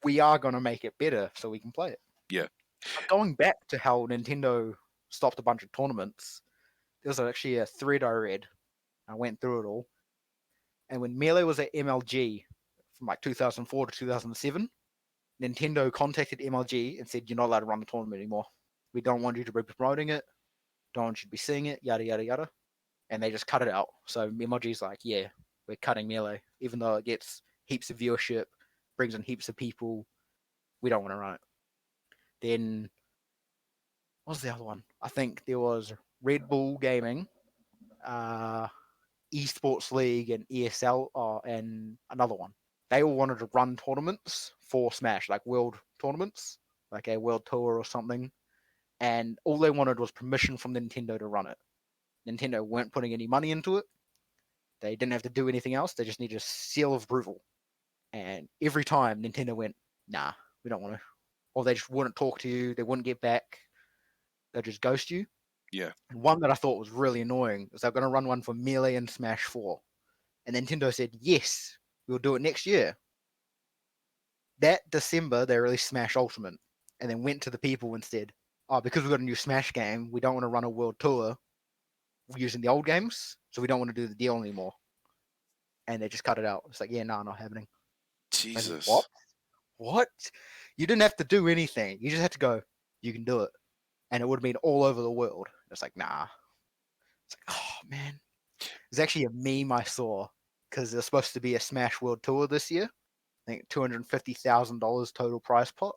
we are going to make it better so we can play it. Yeah. But going back to how Nintendo stopped a bunch of tournaments, there was actually a thread I read. I went through it all. And when Melee was at MLG from like 2004 to 2007, Nintendo contacted MLG and said, you're not allowed to run the tournament anymore. We don't want you to be promoting it. Don't want you to be seeing it, yada, yada, yada. And they just cut it out. So MLG's like, yeah, we're cutting Melee. Even though it gets heaps of viewership, brings in heaps of people, we don't want to run it. Then, what was the other one? I think there was Red Bull Gaming, Esports League, and ESL, and another one. They all wanted to run tournaments for Smash, like world tournaments, like a world tour or something. and all they wanted was permission from Nintendo to run it. Nintendo weren't putting any money into it. They didn't have to do anything else. They just needed a seal of approval. And every time Nintendo went, nah, we don't want to. Or they just wouldn't talk to you. They wouldn't get back. They'd just ghost you. Yeah. And one that I thought was really annoying was they're going to run one for Melee and Smash 4. And Nintendo said, yes, we'll do it next year. That December, they released Smash Ultimate. And then went to the people and said, oh, because we've got a new Smash game, we don't want to run a world tour using the old games. So we don't want to do the deal anymore. And they just cut it out. It's like, yeah, no, not happening. Jesus. What? What? You didn't have to do anything. You just had to go, you can do it. And it would have been all over the world. It's like, nah. It's like, oh, man. There's actually a meme I saw because there's supposed to be a Smash World Tour this year. I think $250,000 total prize pot.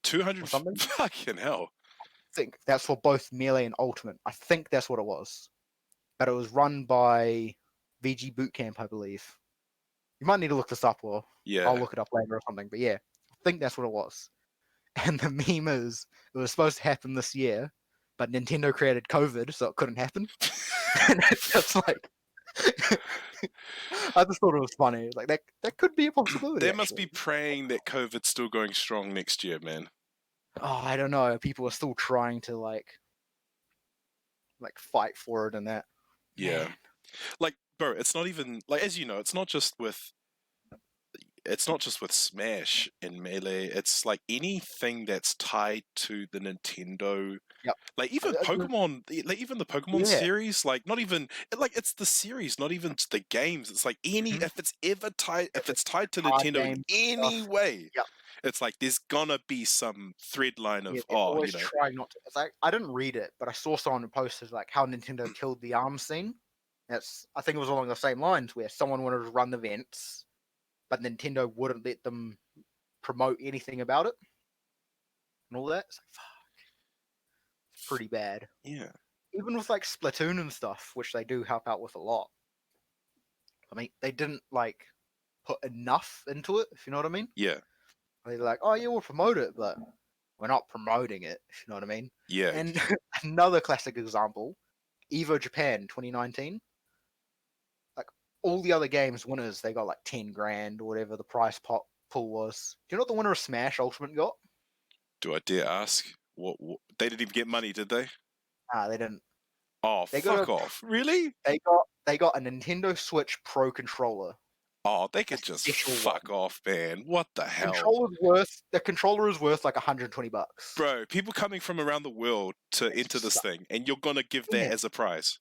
200 something? Fucking hell. I think that's for both Melee and Ultimate. I think that's what it was. But it was run by VG Bootcamp, I believe. You might need to look this up, or Yeah. I'll look it up later or something. But yeah, I think that's what it was. And the meme is, it was supposed to happen this year, but Nintendo created COVID, so it couldn't happen. And it's just like, I just thought it was funny. Like that could be a possibility. They must actually. be praying that COVID's still going strong next year, man. Oh, I don't know. People are still trying to like fight for it and that. Yeah. Man. Like, bro, it's not even like, as you know, it's not just with Smash and Melee. It's like anything that's tied to the Nintendo. Yep. Like even Pokemon, like even the Pokemon Yeah. series. Like not even like it's the series, not even the games. It's like any if it's tied to Card Nintendo in games, any stuff. way. Yep. It's like there's gonna be some thread line of they're you always know. trying not to. It's like I didn't read it, but I saw someone who posted like how Nintendo killed the ARMS scene. I think it was along the same lines where someone wanted to run the events, but Nintendo wouldn't let them promote anything about it and all that. It's like fuck, it's pretty bad. Yeah. Even with like Splatoon and stuff, which they do help out with a lot. I mean, they didn't like put enough into it, if you know what I mean. Yeah. They're like, oh yeah, we'll promote it, but we're not promoting it, if you know what I mean. Yeah. And another classic example, Evo Japan 2019. Like all the other games winners, they got like 10 grand or whatever the prize pot pool was. Do you know what the winner of Smash Ultimate got? Do I dare ask? What they didn't even get money, did they? Nah, they didn't. Oh, They fuck got off! Really? They got a Nintendo Switch Pro controller. Oh, they could just fuck off, man. What the hell? The controller is worth like $120. Bro, people coming from around the world to enter this thing, and you're gonna give that as a prize.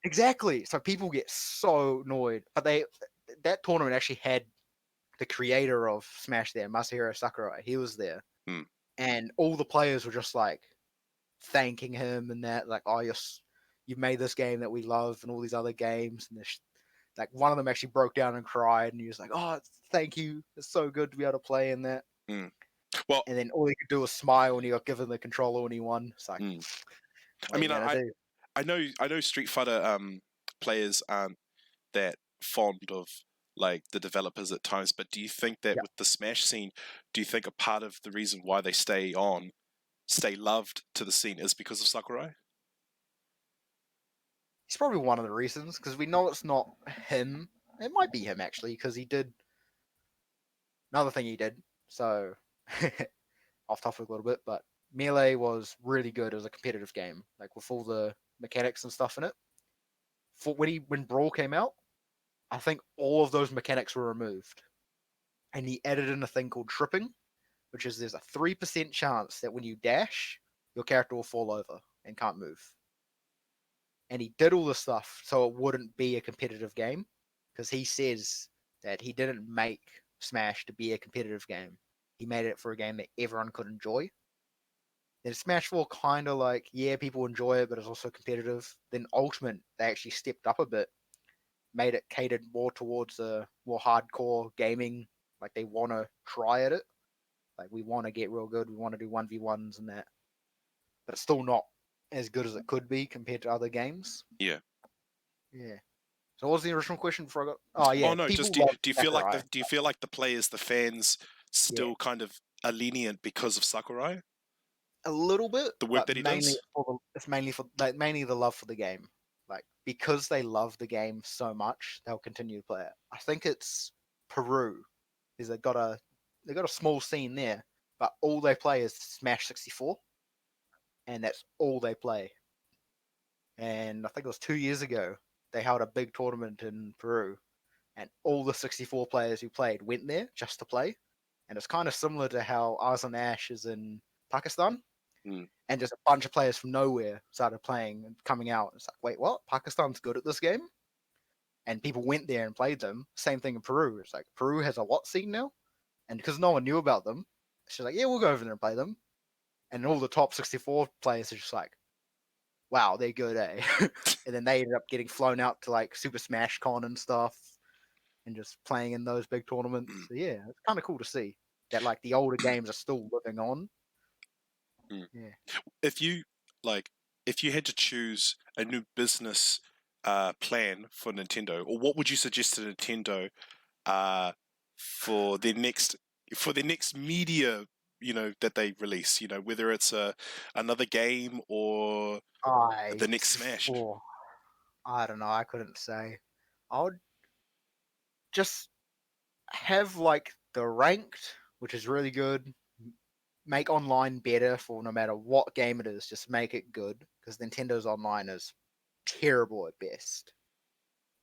Exactly. So people get so annoyed. But that tournament actually had the creator of Smash there, Masahiro Sakurai. He was there. Hmm. And all the players were just like thanking him and that, like, oh, you've made this game that we love and all these other games. And like one of them actually broke down and cried, and he was like, "Oh, thank you! It's so good to be able to play in that." Well, and then all he could do was smile when he got given the controller when he won. It's like, I mean, I know Street Fighter players aren't that fond of like the developers at times, but do you think that with the Smash scene, do you think a part of the reason why they stay loved to the scene is because of Sakurai? He's probably one of the reasons, because we know it's not him. It might be him, actually, because he did another thing he did. So, off topic a little bit, but Melee was really good as a competitive game, like with all the mechanics and stuff in it. When Brawl came out, I think all of those mechanics were removed. And he added in a thing called tripping, which is there's a 3% chance that when you dash, your character will fall over and can't move. And he did all this stuff so it wouldn't be a competitive game, because he says that he didn't make Smash to be a competitive game. He made it for a game that everyone could enjoy. Then Smash 4 kind of like, yeah, people enjoy it, but it's also competitive. Then Ultimate, they actually stepped up a bit, made it catered more towards a more hardcore gaming. Like they want to try at it. Like we want to get real good. We want to do 1v1s and that. But it's still not as good as it could be compared to other games. Yeah. Yeah. So what was the original question before I got? Oh yeah. Oh no, just do you feel like the players, the fans, still kind of are lenient because of Sakurai? A little bit, The work but that he mainly does? it's mainly the love for the game. Like because they love the game so much, they'll continue to play it. I think it's Peru. Is they got a small scene there, but all they play is Smash 64, and that's all they play. And I think it was 2 years ago they held a big tournament in Peru, and all the 64 players who played went there just to play. And it's kind of similar to how Ours and Ash is in Pakistan. Mm. And just a bunch of players from nowhere started playing and coming out. It's like, wait, what? Pakistan's good at this game? And people went there and played them. Same thing in Peru. It's like Peru has a what scene now? And because no one knew about them, she's like, yeah, we'll go over there and play them. And all the top 64 players are just like, wow, they're good, eh? And then they ended up getting flown out to like Super Smash Con and stuff and just playing in those big tournaments. So yeah, it's kind of cool to see that like the older games are still living on. Mm. Yeah. If you if you had to choose a new business plan for Nintendo, or what would you suggest to Nintendo uh, for their next media, that they release, whether it's another game or I the next Smash? oh, I don't know. I couldn't say. I would just have like the ranked, which is really good. Make online better for no matter what game it is. Just make it good because Nintendo's online is terrible at best.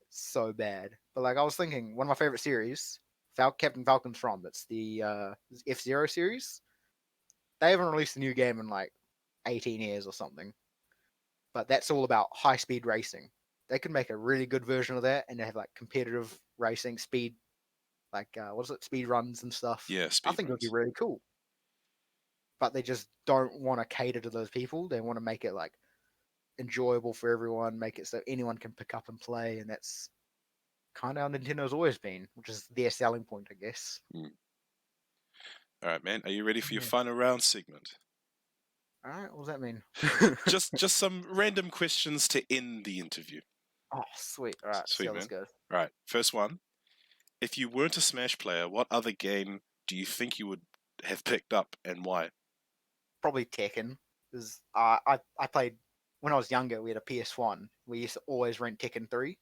It's so bad. But like I was thinking, one of my favorite series, Captain Falcon's from. It's the F-Zero series. They haven't released a new game in like 18 years or something. But that's all about high speed racing. They could make a really good version of that, and they have like competitive racing, speed, like what is it, speed runs and stuff. Yeah, I speed think it would be runs. really cool. But they just don't want to cater to those people. They want to make it like enjoyable for everyone, make it so anyone can pick up and play, and that's kind of how Nintendo's always been, which is their selling point, I guess. Mm. All right, man. Are you ready for your Yeah. final round segment? All right, what does that mean? Just some random questions to end the interview. Oh, sweet. All right, see Sweet, how man. this goes. All right, first one. If you weren't a Smash player, what other game do you think you would have picked up and why? Probably Tekken, because I played when I was younger. We had a PS1. We used to always rent Tekken 3,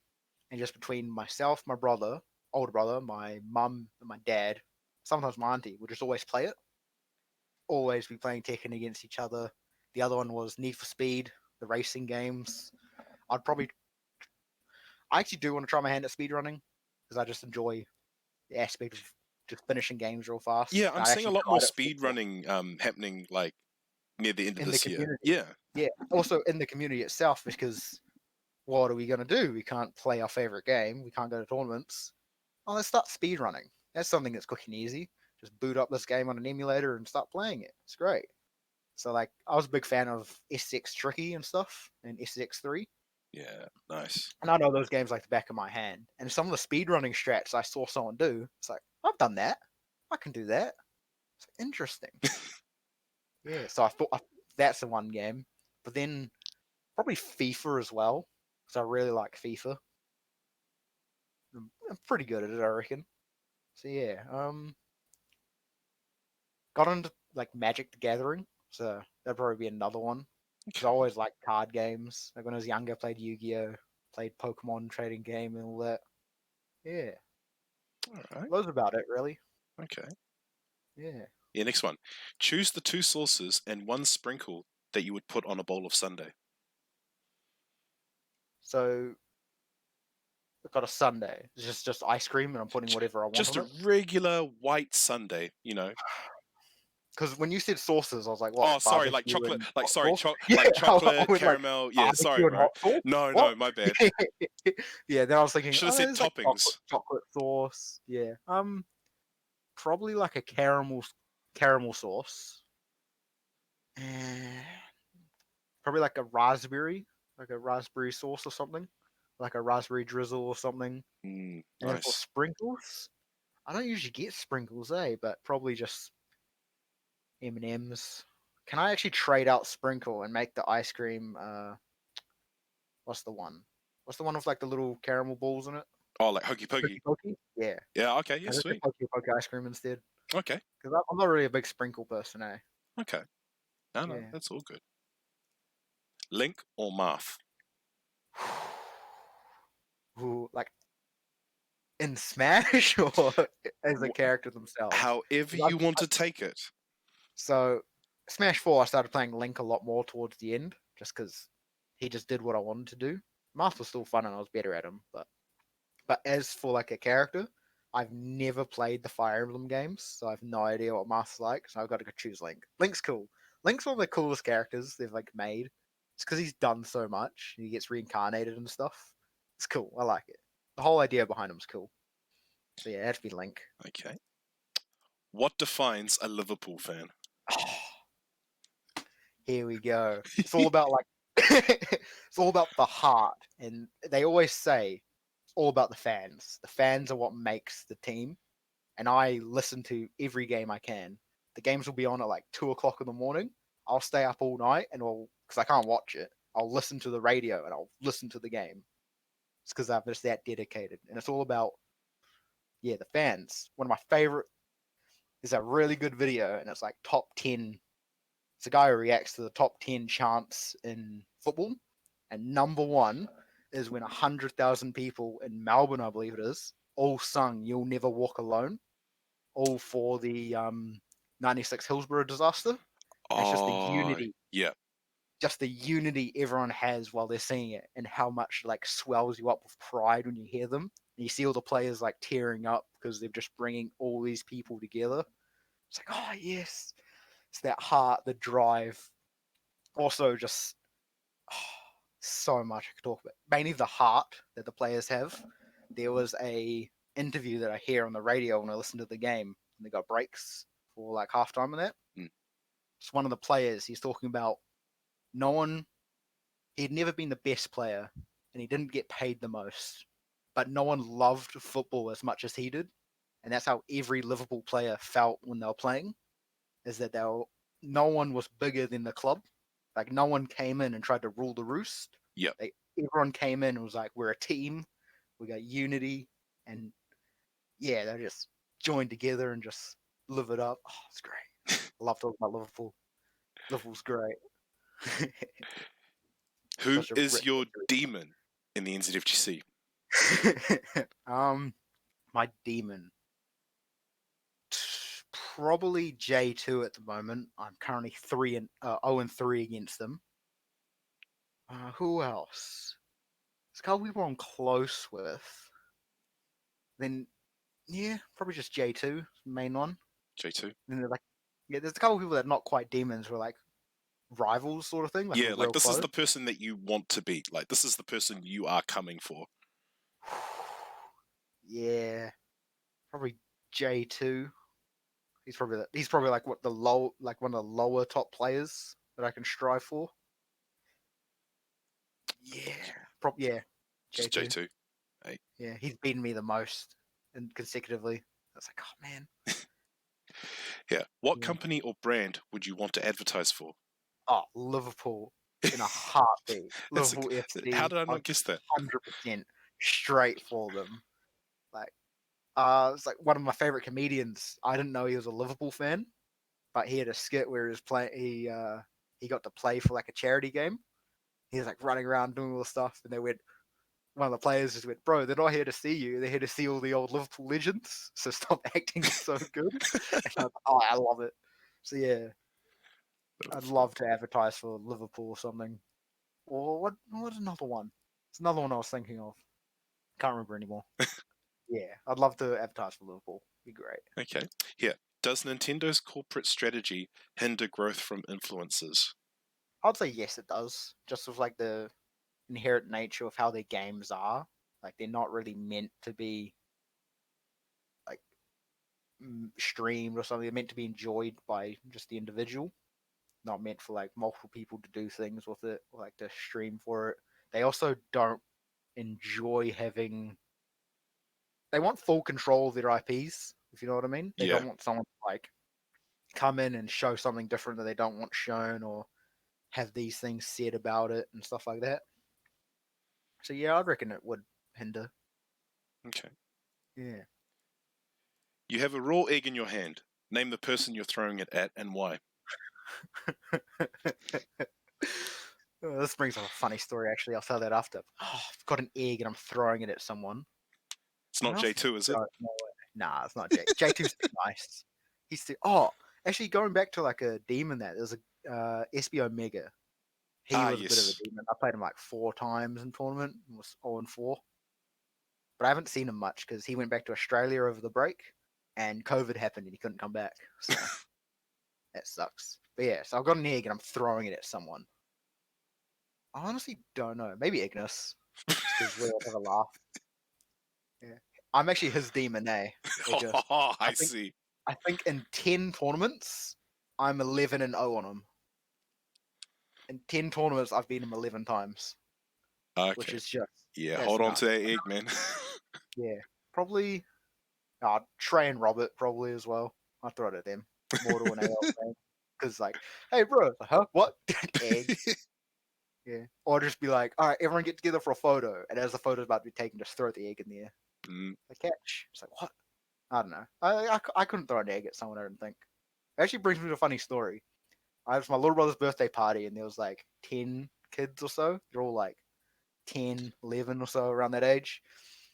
and just between myself, my brother, older brother, my mum, and my dad, sometimes my auntie, would just always play it. Always be playing Tekken against each other. The other one was Need for Speed, the racing games. I actually do want to try my hand at speedrunning because I just enjoy the aspect of just finishing games real fast. Yeah, I'm I seeing a actually lot more tried it speed running happening like near the end of in the this year. community. Yeah. Yeah, also in the community itself because what are we going to do? We can't play our favorite game. We can't go to tournaments. Oh, let's start speedrunning. That's something that's quick and easy. Just boot up this game on an emulator and start playing it. It's great. So like, I was a big fan of SX Tricky and stuff, and SX3. Yeah, nice. And I know those games like the back of my hand. And some of the speedrunning strats I saw someone do, it's like, I've done that. I can do that. It's interesting. Yeah, so I thought that's the one game. But then probably FIFA as well, because I really like FIFA. I'm pretty good at it, I reckon. So yeah, got into like Magic the Gathering, so that'd probably be another one. Because I Okay. always liked card games. Like when I was younger, I played Yu-Gi-Oh, played Pokemon trading game and all that. Yeah, All right. that was about it, really. Okay. Yeah. Yeah, next one. Choose the 2 sauces and 1 sprinkle that you would put on a bowl of sundae. So I've got a sundae. It's just ice cream, and I'm putting whatever I want Just on a it. regular white sundae. Because when you said sauces, I was like, what, Oh, sorry, like barbecue chocolate, and like hot sorry, sauce? Yeah, like I chocolate, went like caramel. Yeah, sorry, barbecue and bro. hot sauce. No, What? no, my bad. Yeah. Then I was thinking, Should have oh, said there's like toppings. chocolate sauce. Yeah. Probably like a caramel sauce. And probably like a raspberry sauce or something, like a raspberry drizzle or something. And then for Nice. sprinkles, I don't usually get sprinkles, but probably just M&Ms. Can I actually trade out sprinkle and make the ice cream? What's the one? What's the one with like the little caramel balls in it? Oh, like hokey pokey. Pokey pokey. Yeah, Yeah. Okay. Yeah. I just get Sweet. pokey pokey ice cream instead Okay. because I'm not really a big sprinkle person, eh? Okay. No, Yeah. that's all good. Link or Marth? Who, like, in Smash or as a Wh- character themselves? However 'Cause I- you want to take it. So, Smash 4, I started playing Link a lot more towards the end, just because he just did what I wanted to do. Marth was still fun and I was better at him, but as for like a character, I've never played the Fire Emblem games, so I have no idea what Marth's like, so I've got to go choose Link. Link's cool. Link's one of the coolest characters they've like made. It's because he's done so much. He gets reincarnated and stuff. It's cool. I like it. The whole idea behind him's cool. So yeah, it had to be Link. Okay. What defines a Liverpool fan? Here we go. It's all about like it's all about the heart, and they always say it's all about the fans. The fans are what makes the team, and I listen to every game I can. The games will be on at like 2 o'clock in the morning. I'll stay up all night and because I can't watch it. I'll listen to the radio and I'll listen to the game. It's because I'm just that dedicated, and it's all about the fans. One of my favorite is a really good video, and it's like top 10. It's a guy who reacts to the top 10 chants in football, and number one is when 100,000 people in Melbourne, I believe it is, all sung "You'll Never Walk Alone," all for the 96 Hillsborough disaster. And it's Oh, yeah. just the unity everyone has while they're singing it, and how much like swells you up with pride when you hear them. And you see all the players like tearing up because they're just bringing all these people together. It's like, oh yes, it's that heart, the drive. Also, just so much I could talk about. Mainly the heart that the players have. There was a interview that I hear on the radio when I listen to the game, and they got breaks for like halftime and that. Mm. It's one of the players. He's talking about no one. He'd never been the best player, and he didn't get paid the most. But no one loved football as much as he did, and that's how every Liverpool player felt when they were playing. Is that no one was bigger than the club. Like no one came in and tried to rule the roost. Yep. Everyone came in and was like, "We're a team. We got unity," and yeah, they just joined together and just live it up. Oh, it's great. I love talking about Liverpool. Liverpool's great. Who Such a is rich your demon in the NZFGC? my demon. Probably J2 at the moment. I'm currently 0-3 against them. Who else? It's a couple people I'm close with. Then yeah, probably just J2, main one. J2? And then there's a couple people that are not quite demons, who are like rivals sort of thing. Like Yeah, we're like real this close. is the person that you want to beat. Like this is the person you are coming for. Yeah, probably J2. He's probably like one of the lower top players that I can strive for. Yeah, yeah, Just J2. J2. Hey. Yeah, he's beaten me the most and consecutively. I was like, oh man. Yeah. What Yeah. company or brand would you want to advertise for? Oh, Liverpool in a heartbeat. Liverpool How FC, did I not guess that? 100% straight for them. Like, it's like one of my favorite comedians. I didn't know he was a Liverpool fan, but he had a skit where he was playing. He got to play for like a charity game. He was like running around doing all the stuff, and one of the players just went, "Bro, they're not here to see you. They're here to see all the old Liverpool legends. So stop acting so good." And I was like, oh, I love it. So yeah, I'd love to advertise for Liverpool or something. Or what's another one? It's another one I was thinking of. Can't remember anymore. Yeah, I'd love to advertise for Liverpool. Be great. Okay. Here. Does Nintendo's corporate strategy hinder growth from influencers? I'd say yes, it does. Just with like the inherent nature of how their games are. Like they're not really meant to be like streamed or something. They're meant to be enjoyed by just the individual. Not meant for like multiple people to do things with it or like to stream for it. They also don't enjoy having. They want full control of their IPs, if you know what I mean. They Yeah. don't want someone to like come in and show something different that they don't want shown, or have these things said about it and stuff like that. So yeah, I'd reckon it would hinder. Okay. Yeah. You have a raw egg in your hand. Name the person you're throwing it at and why. This brings up a funny story, actually. I'll tell that after. Oh, I've got an egg and I'm throwing it at someone. It's not What else J2, is it? No, nah, it's not J. J2's too nice. He's too. Oh, actually, going back to like a demon, there's a SB Omega. He was a bit of a Yes. demon. I played him like 4 times in tournament. And was 0-4. But I haven't seen him much because he went back to Australia over the break, and COVID happened and he couldn't come back. So that sucks. But yeah, so I've got an egg and I'm throwing it at someone. I honestly don't know. Maybe Ignis, because we'll have a laugh. Yeah, I'm actually his demon, eh? It just, I I think, see. I think in 10 tournaments, I'm 11-0 on him. In 10 tournaments, I've beaten him 11 times, which Okay. is just Yeah, that's hold on nuts. to that egg, man. Yeah, probably Trey and Robert probably as well. I throw it at them more to an AL fan because like, hey bro, huh? What egg? Yeah, or just be like, all right, everyone get together for a photo, and as the photo's about to be taken, just throw the egg in the air. Mm, The catch. It's like what? I don't know. I couldn't throw an egg at someone. I don't think. It actually brings me to a funny story. I was my little brother's birthday party, and there was like 10 kids or so. They're all like 10, 11 or so around that age,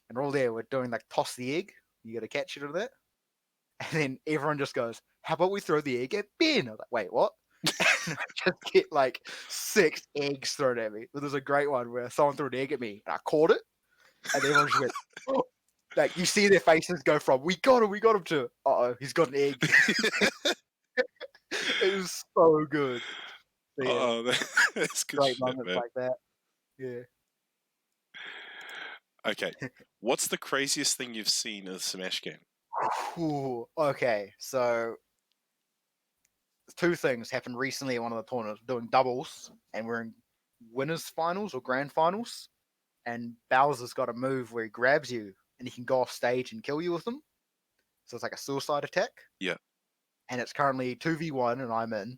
and we're all there. We're doing like toss the egg. You got to catch it or that. And then everyone just goes, "How about we throw the egg at Ben?" I was like, "Wait, what?" And I just get like 6 eggs thrown at me. But there's a great one where someone threw an egg at me, and I caught it, and everyone just went, "Oh!" Like you see their faces go from "We got him" to he's got an egg. It was so good. So yeah, oh, that's good great shit, moments man. like that. Yeah. Okay. What's the craziest thing you've seen in a Smash game? Ooh, okay, so 2 things happened recently at one of the tournaments. Doing doubles, and we're in winners finals or grand finals. And Bowser's got a move where he grabs you and he can go off stage and kill you with them. So it's like a suicide attack. Yeah. And it's currently 2v1 and I'm in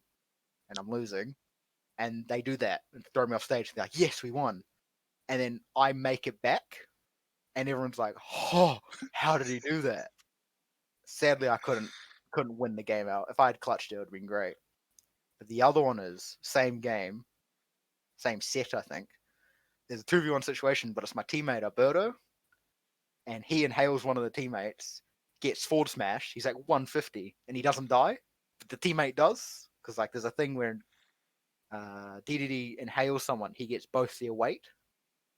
and I'm losing. And they do that and throw me off stage. And they're like, yes, we won. And then I make it back. And everyone's like, oh, how did he do that? Sadly, I couldn't win the game out. If I had clutched it, it would have been great. But the other one is same game, same set, I think. There's a 2v1 situation, but it's my teammate Alberto, and he inhales one of the teammates, gets forward smash. He's like 150, and he doesn't die, but the teammate does, because like there's a thing where DDD inhales someone, he gets both their weight,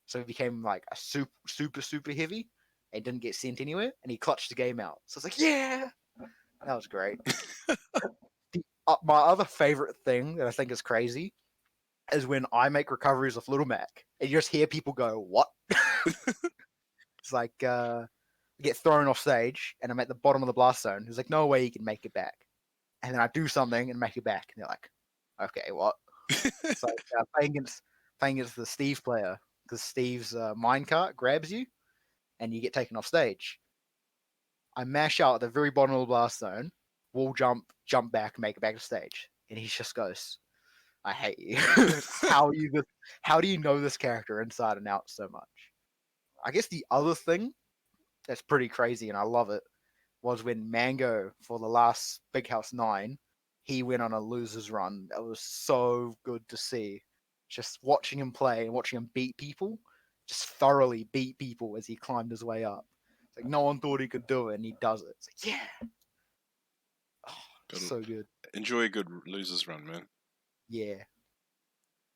so he became like a super heavy, and didn't get sent anywhere, and he clutched the game out. So it's like, yeah, that was great. My other favorite thing that I think is crazy is when I make recoveries with Little Mac, and you just hear people go, "What?" It's like get thrown off stage, and I'm at the bottom of the blast zone. There's like no way you can make it back, and then I do something and make it back, and they're like, "Okay, what?" It's like playing against the Steve player, because Steve's minecart grabs you, and you get taken off stage. I mash out at the very bottom of the blast zone, wall jump back, make it back to stage, and he just goes, "I hate you. How do you know this character inside and out so much?" I guess the other thing that's pretty crazy, and I love it, was when Mango, for the last Big House 9, he went on a loser's run. That was so good to see. Just watching him play and watching him beat people, just thoroughly beat people as he climbed his way up. It's like no one thought he could do it, and he does it. It's like, yeah. Oh, so good. Enjoy a good losers run, man. Yeah.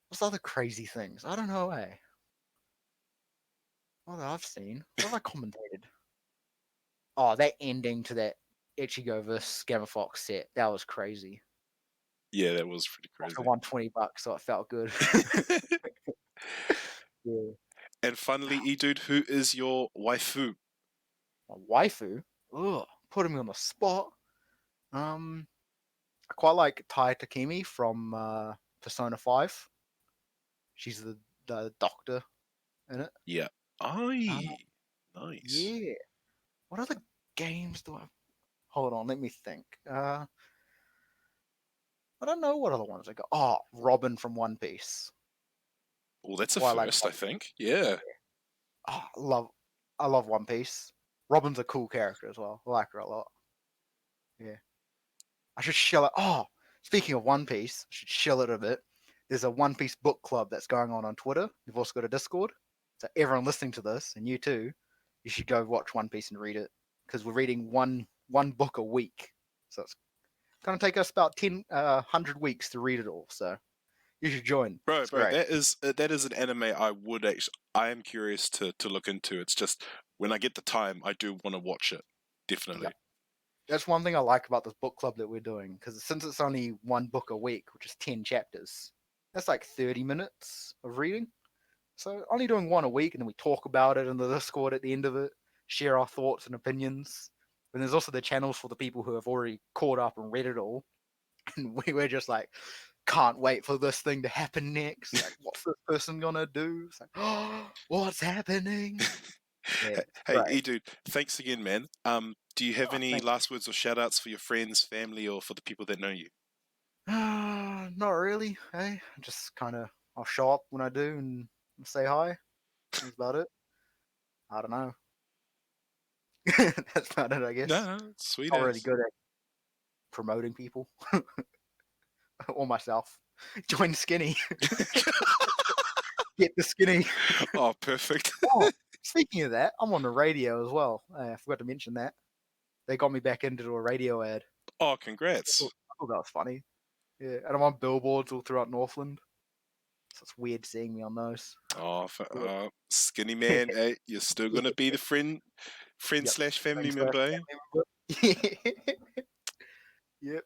What's other crazy things? I don't know, eh? What have I've seen? What have I commentated? Oh, that ending to that Ichigo vs Gamma Fox set. That was crazy. Yeah, that was pretty crazy. I won $20, so it felt good. Yeah. And finally, E-Dude, who is your waifu? My waifu? Ugh, putting me on the spot. I quite like Tai Takemi from Persona 5. She's the doctor in it. Yeah. Um, Aye. Nice. yeah. What other games do I... Hold on, let me think. I don't know what other ones I got. Oh, Robin from One Piece. Well, that's a Well, I like first, I think. Yeah. Oh, I love One Piece. Robin's a cool character as well. I like her a lot. Yeah. I should shell it. Oh, Speaking of One Piece, I should chill it a bit. There's a One Piece book club that's going on Twitter. We've also got a Discord. So everyone listening to this, and you too, you should go watch One Piece and read it because we're reading one book a week. So it's going to take us about 100 weeks to read it all. So you should join. Bro, It's great. that is an anime I am curious to look into. It's just when I get the time, I do want to watch it. Definitely. Yep. That's one thing I like about this book club that we're doing, because since it's only one book a week, which is 10 chapters, that's like 30 minutes of reading. So only doing one a week, and then we talk about it in the Discord at the end of it, share our thoughts and opinions. And there's also the channels for the people who have already caught up and read it all. And we were just like, can't wait for this thing to happen next. Like, what's this person gonna do? It's like, oh, what's happening? Yeah, Hey, right. dude, thanks again, man. Do you have Oh, any thanks. last words or shout outs for your friends, family, or for the people that know you? Not really. Hey, just kind of I'll show up when I do and say hi. That's about it. I don't know. That's about it, I guess. No, sweet Not really as. good at promoting people or myself. Join Skinny. Get the Skinny. Oh, perfect. Oh, speaking of that, I'm on the radio as well. I forgot to mention that. They got me back into a radio ad. Oh, I congrats. thought that was funny. Yeah, and I'm on billboards all throughout Northland. So it's weird seeing me on those. Oh, Yeah. skinny man, hey, you're still gonna be the friend Yep. slash family Friend slash member, eh? family member. Yep.